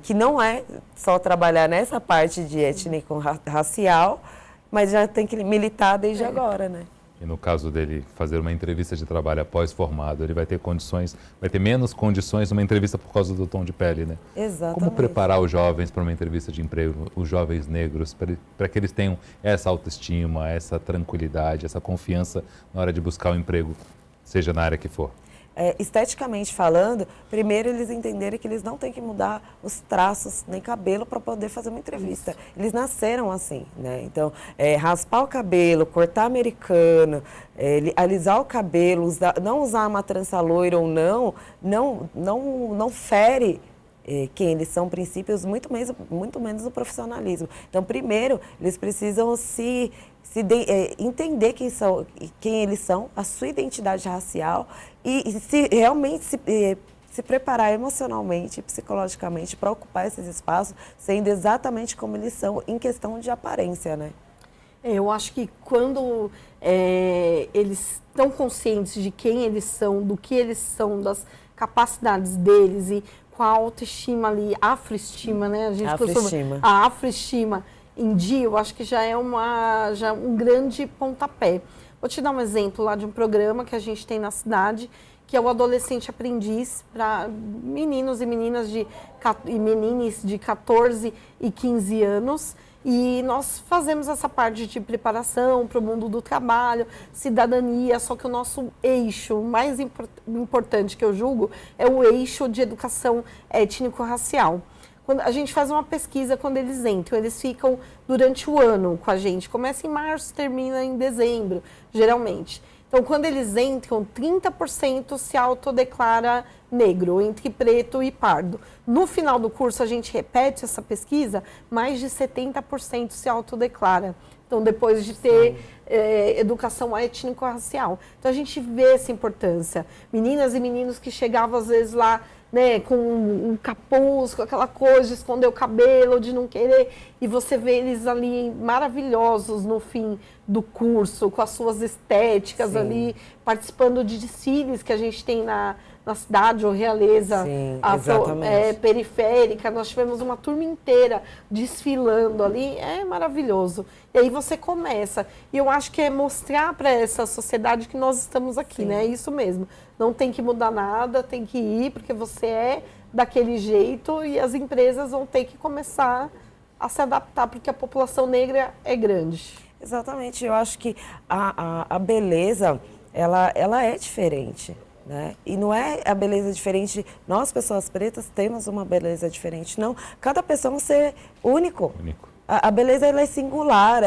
que não é só trabalhar nessa parte de étnico-racial, mas já tem que militar desde agora, né? E no caso dele fazer uma entrevista de trabalho após formado, ele vai ter condições, vai ter menos condições numa entrevista por causa do tom de pele, né? Exatamente. Como preparar os jovens para uma entrevista de emprego, os jovens negros, para que eles tenham essa autoestima, essa tranquilidade, essa confiança na hora de buscar um emprego, seja na área que for? Esteticamente falando, primeiro eles entenderem que eles não têm que mudar os traços nem cabelo para poder fazer uma entrevista. Eles nasceram assim, né? Então, raspar o cabelo, cortar americano, alisar o cabelo, não usar uma trança loira ou não fere quem eles são, princípios, muito menos o profissionalismo. Então, primeiro, eles precisam entender quem eles são, a sua identidade racial e realmente se preparar emocionalmente e psicologicamente para ocupar esses espaços, sendo exatamente como eles são em questão de aparência, né? Eu acho que quando eles estão conscientes de quem eles são, do que eles são, das capacidades deles e com a autoestima ali, afroestima, né? A afroestima em dia, eu acho que já é um grande pontapé. Vou te dar um exemplo lá de um programa que a gente tem na cidade, que é o Adolescente Aprendiz, para meninos e meninas de 14 e 15 anos. E nós fazemos essa parte de preparação para o mundo do trabalho, cidadania, só que o nosso eixo mais importante que eu julgo é o eixo de educação étnico-racial. Quando a gente faz uma pesquisa quando eles entram, eles ficam durante o ano com a gente, começa em março, termina em dezembro, geralmente. Então, quando eles entram, 30% se autodeclara negro, entre preto e pardo. No final do curso, a gente repete essa pesquisa, mais de 70% se autodeclara. Então, depois de ter educação étnico-racial. Então, a gente vê essa importância. Meninas e meninos que chegavam, às vezes, lá, né, com um capuz, com aquela coisa de esconder o cabelo, de não querer, e você vê eles ali maravilhosos no fim do curso, com as suas estéticas ali, participando de desfiles que a gente tem na cidade, ou Realeza periférica. Nós tivemos uma turma inteira desfilando ali, é maravilhoso. E aí você começa, e eu acho que é mostrar para essa sociedade que nós estamos aqui, né? É isso mesmo. Não tem que mudar nada, tem que ir, porque você é daquele jeito e as empresas vão ter que começar a se adaptar, porque a população negra é grande. Exatamente, eu acho que a beleza, ela é diferente, né? E não é a beleza diferente, nós pessoas pretas temos uma beleza diferente, não. Cada pessoa é um ser único. A beleza ela é singular,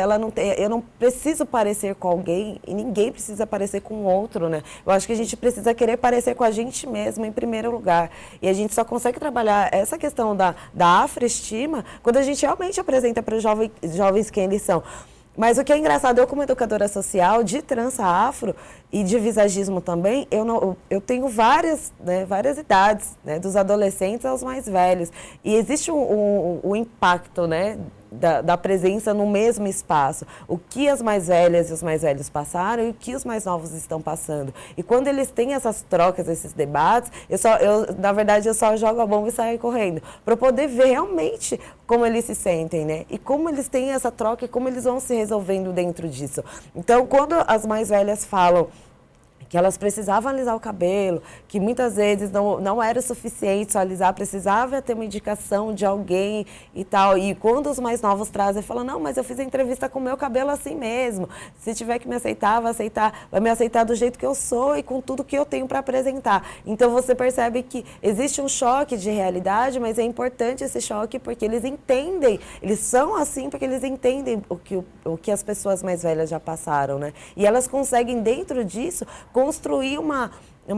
eu não preciso parecer com alguém e ninguém precisa parecer com o outro, né? Eu acho que a gente precisa querer parecer com a gente mesmo em primeiro lugar. E a gente só consegue trabalhar essa questão da afroestima quando a gente realmente apresenta para os jovens quem eles são. Mas o que é engraçado, eu como educadora social de trança afro e de visagismo também, eu tenho várias idades, né, dos adolescentes aos mais velhos. E existe um impacto, né, da presença no mesmo espaço. O que as mais velhas e os mais velhos passaram e o que os mais novos estão passando. E quando eles têm essas trocas, esses debates, na verdade, eu só jogo a bomba e saio correndo. Para poder ver realmente como eles se sentem, né? E como eles têm essa troca e como eles vão se resolvendo dentro disso. Então, quando as mais velhas falam que elas precisavam alisar o cabelo, que muitas vezes não era o suficiente só alisar, precisava ter uma indicação de alguém e tal. E quando os mais novos trazem, falam, não, mas eu fiz a entrevista com o meu cabelo assim mesmo. Se tiver que me aceitar, vai me aceitar do jeito que eu sou e com tudo que eu tenho para apresentar. Então você percebe que existe um choque de realidade, mas é importante esse choque porque eles entendem, eles são assim porque eles entendem o que as pessoas mais velhas já passaram, né? E elas conseguem, dentro disso, construir uma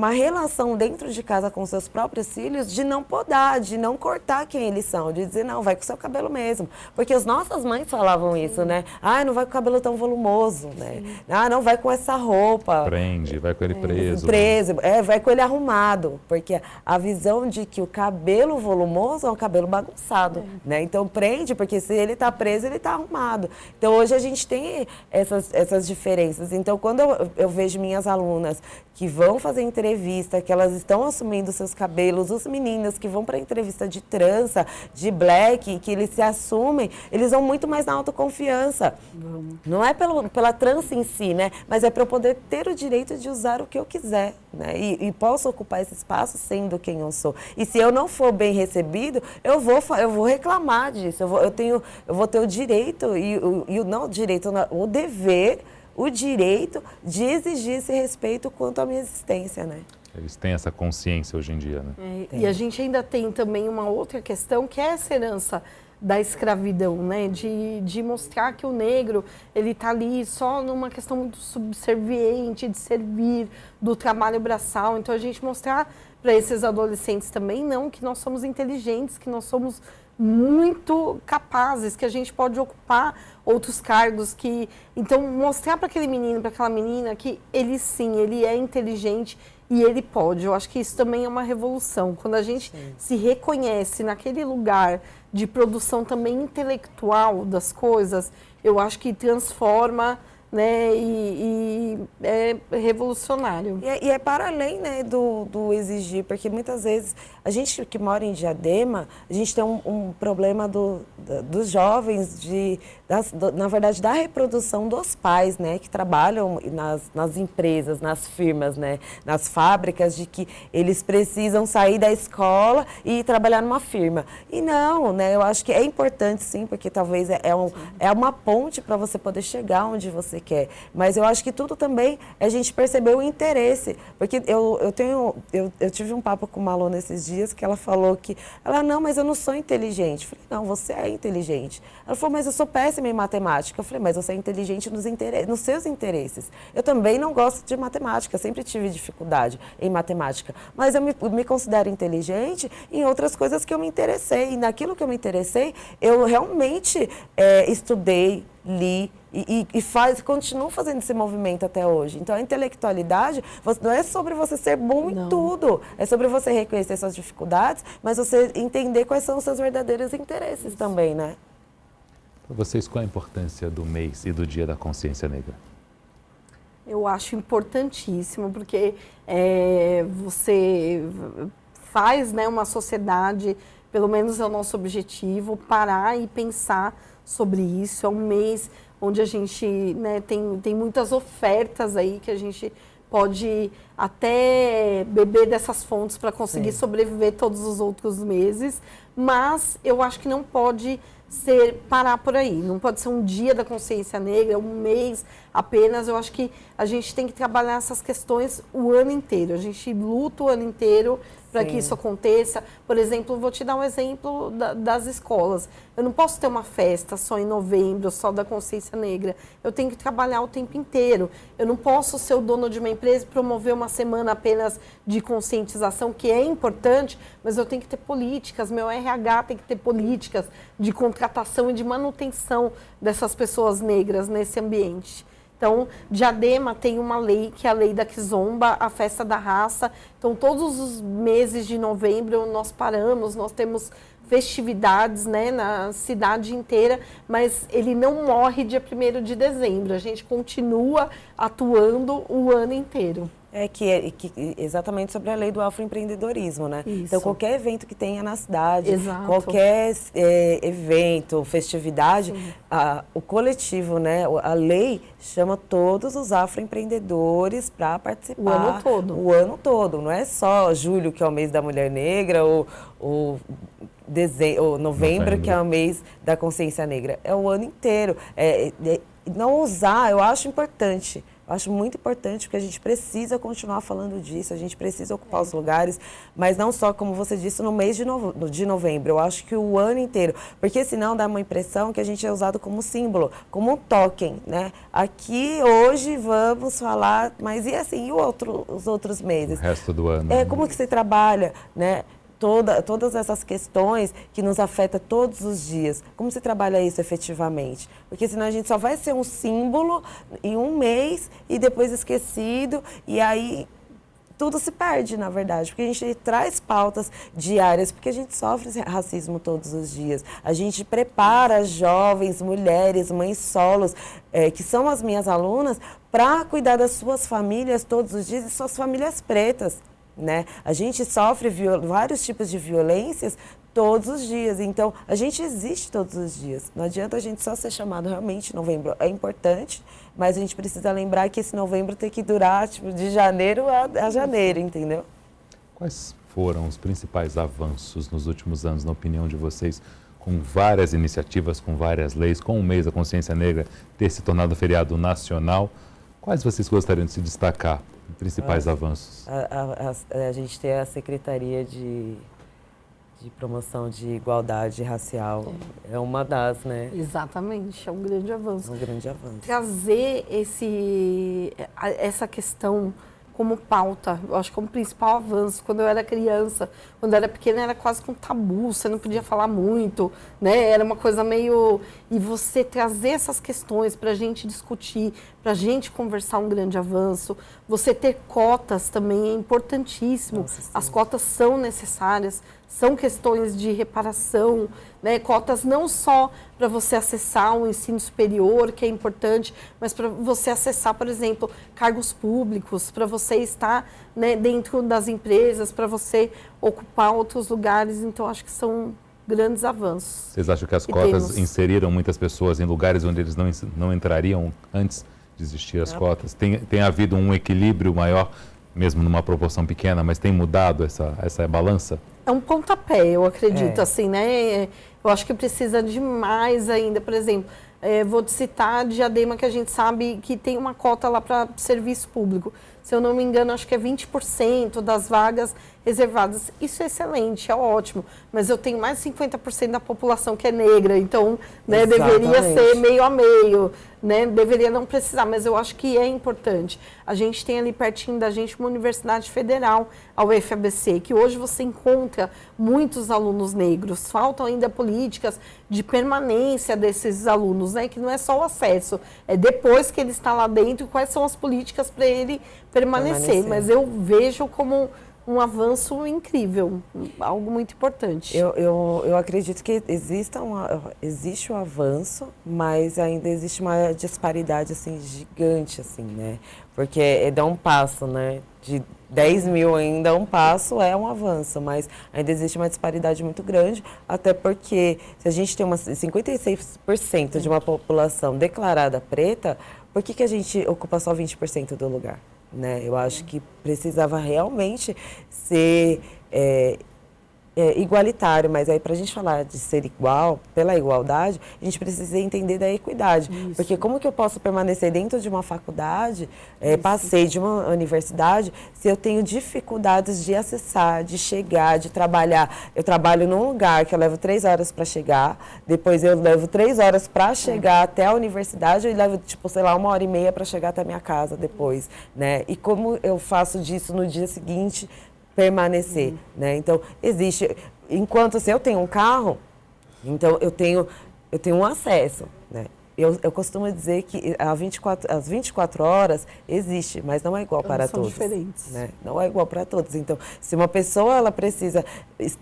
relação dentro de casa com seus próprios filhos de não podar, de não cortar quem eles são, de dizer, não, vai com o seu cabelo mesmo. Porque as nossas mães falavam isso, né? Ah, não vai com o cabelo tão volumoso, né? Ah, não vai com essa roupa. Prende, vai com ele preso. Preso, vai com ele arrumado. Porque a visão de que o cabelo volumoso é um cabelo bagunçado, né? Então prende, porque se ele tá preso, ele tá arrumado. Então hoje a gente tem essas diferenças. Então quando eu vejo minhas alunas que vão fazer entrevista, que elas estão assumindo seus cabelos, os meninos que vão para entrevista de trança, de black, que eles se assumem, eles vão muito mais na autoconfiança. Não é pela trança em si, né? Mas é para eu poder ter o direito de usar o que eu quiser, né? E posso ocupar esse espaço sendo quem eu sou. E se eu não for bem recebido, eu vou reclamar disso. Eu vou ter o direito não o direito, o dever, o direito de exigir esse respeito quanto à minha existência, né? Eles têm essa consciência hoje em dia, né? E a gente ainda tem também uma outra questão, que é essa herança da escravidão, né? De mostrar que o negro, ele está ali só numa questão muito subserviente, de servir, do trabalho braçal. Então, a gente mostrar para esses adolescentes também, não, que nós somos inteligentes, que nós somos muito capazes, que a gente pode ocupar outros cargos, então mostrar para aquele menino, para aquela menina que ele sim, ele é inteligente e ele pode. Eu acho que isso também é uma revolução, quando a gente se reconhece naquele lugar de produção também intelectual das coisas, eu acho que transforma, né, e é revolucionário. E é para além, né, do exigir, porque muitas vezes a gente que mora em Diadema, a gente tem um problema dos jovens, na verdade, da reprodução dos pais, né, que trabalham nas empresas, nas firmas, né, nas fábricas, de que eles precisam sair da escola e trabalhar numa firma. E não, né, eu acho que é importante sim, porque talvez é uma ponte para você poder chegar onde você quer. Mas eu acho que tudo também é a gente perceber o interesse. Porque eu tive um papo com uma aluna esses dias que ela falou que, não, mas eu não sou inteligente. Eu falei, não, você é inteligente. Ela falou, mas eu sou péssima em matemática. Eu falei, mas você é inteligente nos seus interesses. Eu também não gosto de matemática, sempre tive dificuldade em matemática. Mas eu me considero inteligente em outras coisas que eu me interessei. E naquilo que eu me interessei, eu realmente estudei, li e continuo fazendo esse movimento até hoje. Então, a intelectualidade não é sobre você ser bom em tudo, é sobre você reconhecer suas dificuldades, mas você entender quais são os seus verdadeiros interesses também, né? Para vocês, qual a importância do mês e do Dia da Consciência Negra? Eu acho importantíssimo, porque você faz, né, uma sociedade, pelo menos é o nosso objetivo, parar e pensar sobre isso. É um mês onde a gente, né, tem muitas ofertas aí que a gente pode até beber dessas fontes para conseguir sobreviver todos os outros meses, mas eu acho que não pode parar por aí, não pode ser um dia da consciência negra, um mês apenas. Eu acho que a gente tem que trabalhar essas questões o ano inteiro, a gente luta o ano inteiro para que isso aconteça. Por exemplo, vou te dar um exemplo das escolas. Eu não posso ter uma festa só em novembro, só da consciência negra. Eu tenho que trabalhar o tempo inteiro. Eu não posso ser o dono de uma empresa e promover uma semana apenas de conscientização, que é importante, mas eu tenho que ter políticas, meu RH tem que ter políticas de contratação e de manutenção dessas pessoas negras nesse ambiente. Então, Diadema tem uma lei, que é a lei da Kizomba, a festa da raça. Então, todos os meses de novembro nós paramos, nós temos festividades, né, na cidade inteira, mas ele não morre dia 1º de dezembro. A gente continua atuando o ano inteiro. Exatamente sobre a lei do afroempreendedorismo, né? Isso. Então, qualquer evento que tenha na cidade, Exato. qualquer evento, festividade, o coletivo, né? A lei chama todos os afroempreendedores para participar. O ano todo. O ano todo. Não é só julho, que é o mês da mulher negra, ou novembro, que é o mês da consciência negra. É o ano inteiro. Não usar, eu acho importante. Eu acho muito importante, porque a gente precisa continuar falando disso, a gente precisa ocupar os lugares, mas não só, como você disse, no mês de novembro. Eu acho que o ano inteiro, porque senão dá uma impressão que a gente é usado como símbolo, como um token, né? Aqui, hoje, vamos falar, mas e assim, os outros meses? O resto do ano. Como que você trabalha, né? Todas essas questões que nos afetam todos os dias. Como se trabalha isso efetivamente? Porque senão a gente só vai ser um símbolo em um mês e depois esquecido, e aí tudo se perde, na verdade, porque a gente traz pautas diárias, porque a gente sofre racismo todos os dias. A gente prepara jovens, mulheres, mães solos, que são as minhas alunas, para cuidar das suas famílias todos os dias e suas famílias pretas, né? A gente sofre vários tipos de violências todos os dias, então a gente existe todos os dias. Não adianta a gente só ser chamado realmente em novembro, é importante, mas a gente precisa lembrar que esse novembro tem que durar tipo, de janeiro a janeiro, entendeu? Quais foram os principais avanços nos últimos anos, na opinião de vocês, com várias iniciativas, com várias leis, com o mês da consciência negra ter se tornado feriado nacional? Quais vocês gostariam de se destacar, principais avanços? A gente tem a Secretaria de Promoção de Igualdade Racial, é uma das, né? Exatamente, é um grande avanço. É um grande avanço. Trazer essa questão como pauta, eu acho que é um principal avanço. Quando eu era criança, quando eu era pequena, era quase que um tabu, você não podia falar muito, né? Era uma coisa meio... E você trazer essas questões para a gente discutir, para a gente conversar, um grande avanço. Você ter cotas também é importantíssimo. Nossa, as cotas são necessárias, são questões de reparação, né? Cotas não só para você acessar um ensino superior, que é importante, mas para você acessar, por exemplo, cargos públicos, para você estar, né, dentro das empresas, para você ocupar outros lugares. Então, acho que são grandes avanços. Vocês acham que as cotas inseriram muitas pessoas em lugares onde eles não entrariam antes de existir as cotas? Tem havido um equilíbrio maior, mesmo numa proporção pequena, mas tem mudado essa balança? É um pontapé, eu acredito, assim, né? Eu acho que precisa de mais ainda. Por exemplo, vou te citar a Diadema, que a gente sabe que tem uma cota lá para serviço público. Se eu não me engano, acho que é 20% das vagas reservadas. Isso é excelente, é ótimo. Mas eu tenho mais de 50% da população que é negra, então, né, deveria ser meio a meio, né? Deveria não precisar, mas eu acho que é importante. A gente tem ali pertinho da gente uma universidade federal, a UFABC, que hoje você encontra muitos alunos negros. Faltam ainda políticas de permanência desses alunos, né? Que não é só o acesso, é depois que ele está lá dentro, quais são as políticas para ele permanecer. Mas eu vejo como um avanço incrível, algo muito importante. Eu acredito que existe um avanço, mas ainda existe uma disparidade assim, gigante, assim, né? Porque dá um passo, né? De 10 mil ainda um passo é um avanço, mas ainda existe uma disparidade muito grande, até porque se a gente tem 56% de uma população declarada preta, por que a gente ocupa só 20% do lugar? Né? Eu acho que precisava realmente ser igualitário, mas aí para a gente falar de ser igual, pela igualdade, a gente precisa entender da equidade. Isso. Porque como que eu posso permanecer dentro de uma faculdade, passei de uma universidade, se eu tenho dificuldades de acessar, de chegar, de trabalhar. Eu trabalho num lugar que eu levo 3 horas para chegar, depois eu levo 3 horas para chegar até a universidade, eu levo, tipo, sei lá, 1h30 para chegar até a minha casa depois, né? E como eu faço disso no dia seguinte, permanecer, né? Então, existe, enquanto se eu tenho um carro, então eu tenho um acesso, né? Eu costumo dizer que as 24 horas existe, mas não é igual para todos. São diferentes. Né? Não é igual para todos. Então, se uma pessoa ela precisa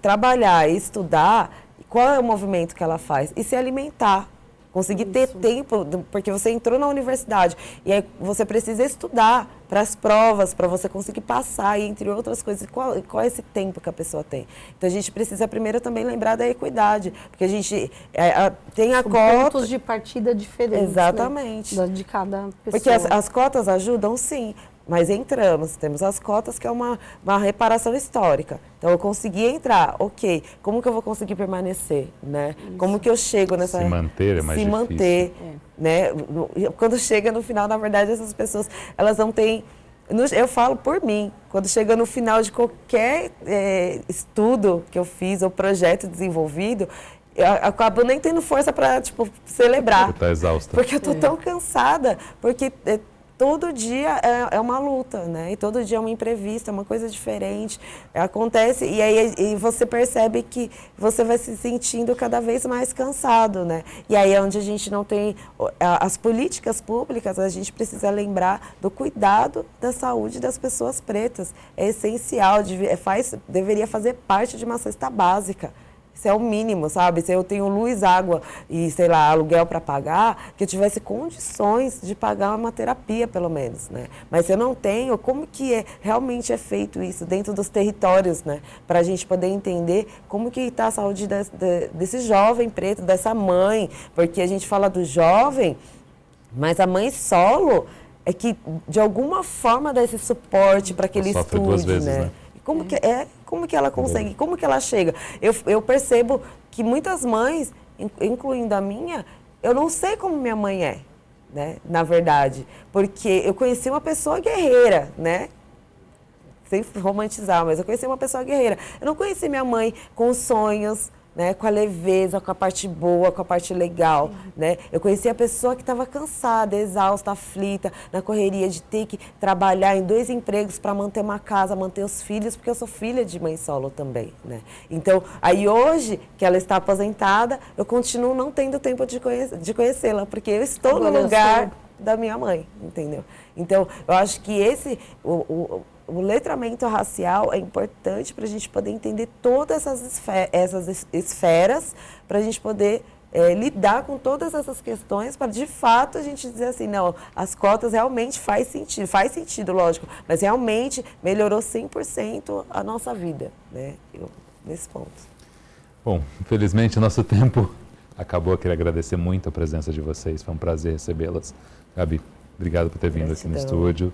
trabalhar e estudar, qual é o movimento que ela faz? E se alimentar. Conseguir ter tempo, porque você entrou na universidade e aí você precisa estudar para as provas, para você conseguir passar, e entre outras coisas. Qual é esse tempo que a pessoa tem? Então, a gente precisa primeiro também lembrar da equidade, porque a gente tem a cota... pontos de partida diferentes. Exatamente. Né? De cada pessoa. Porque as cotas ajudam, sim. Mas entramos, temos as cotas, que é uma reparação histórica. Então, eu consegui entrar, ok. Como que eu vou conseguir permanecer, né? Isso. Como que eu chego nessa... Se manter é mais difícil. Se manter, né? Quando chega no final, na verdade, essas pessoas, elas não têm... Eu falo por mim, quando chega no final de qualquer estudo que eu fiz ou projeto desenvolvido, eu acabo nem tendo força para, tipo, celebrar. Você está exausta. Porque eu estou tão cansada, porque... todo dia é uma luta, né? E todo dia é um imprevisto, é uma coisa diferente. Acontece e aí você percebe que você vai se sentindo cada vez mais cansado, né? E aí é onde a gente não tem... As políticas públicas, a gente precisa lembrar do cuidado da saúde das pessoas pretas. É essencial, deveria fazer parte de uma cesta básica. Isso é o mínimo, sabe? Se eu tenho luz, água e, sei lá, aluguel para pagar, que eu tivesse condições de pagar uma terapia, pelo menos, né? Mas se eu não tenho, como que realmente é feito isso dentro dos territórios, né? Para a gente poder entender como que está a saúde desse jovem preto, dessa mãe. Porque a gente fala do jovem, mas a mãe solo é que, de alguma forma, dá esse suporte para que ele sofre estude, duas vezes, né? Como que ela consegue, como que ela chega? Eu percebo que muitas mães, incluindo a minha, eu não sei como minha mãe é, né? Na verdade, porque eu conheci uma pessoa guerreira, né? Sem romantizar, mas eu conheci uma pessoa guerreira. Eu não conheci minha mãe com sonhos, né, com a leveza, com a parte boa, com a parte legal, né? Eu conheci a pessoa que estava cansada, exausta, aflita, na correria de ter que trabalhar em 2 empregos para manter uma casa, manter os filhos, porque eu sou filha de mãe solo também, né? Então, aí hoje, que ela está aposentada, eu continuo não tendo tempo de conhecê-la, porque eu estou no lugar da minha mãe, entendeu? Então, eu acho que o letramento racial é importante para a gente poder entender todas essas esferas, para a gente poder lidar com todas essas questões, para de fato a gente dizer assim, não, as cotas realmente faz sentido, lógico, mas realmente melhorou 100% a nossa vida, né? Nesse ponto. Bom, infelizmente o nosso tempo acabou. Eu queria agradecer muito a presença de vocês, foi um prazer recebê-las. Gabi, obrigado por ter vindo aqui no estúdio.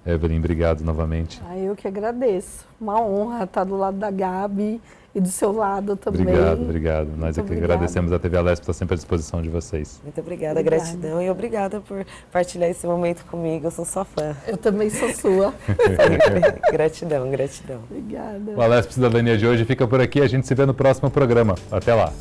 Evelyn, obrigado novamente. Eu que agradeço. Uma honra estar do lado da Gabi e do seu lado também. Obrigado. Nós aqui agradecemos. A TV Alesp está sempre à disposição de vocês. Muito obrigada, gratidão e obrigada por partilhar esse momento comigo. Eu sou sua fã. Eu também sou sua. Gratidão. Obrigada. O Alesp Cidadania de hoje fica por aqui. A gente se vê no próximo programa. Até lá.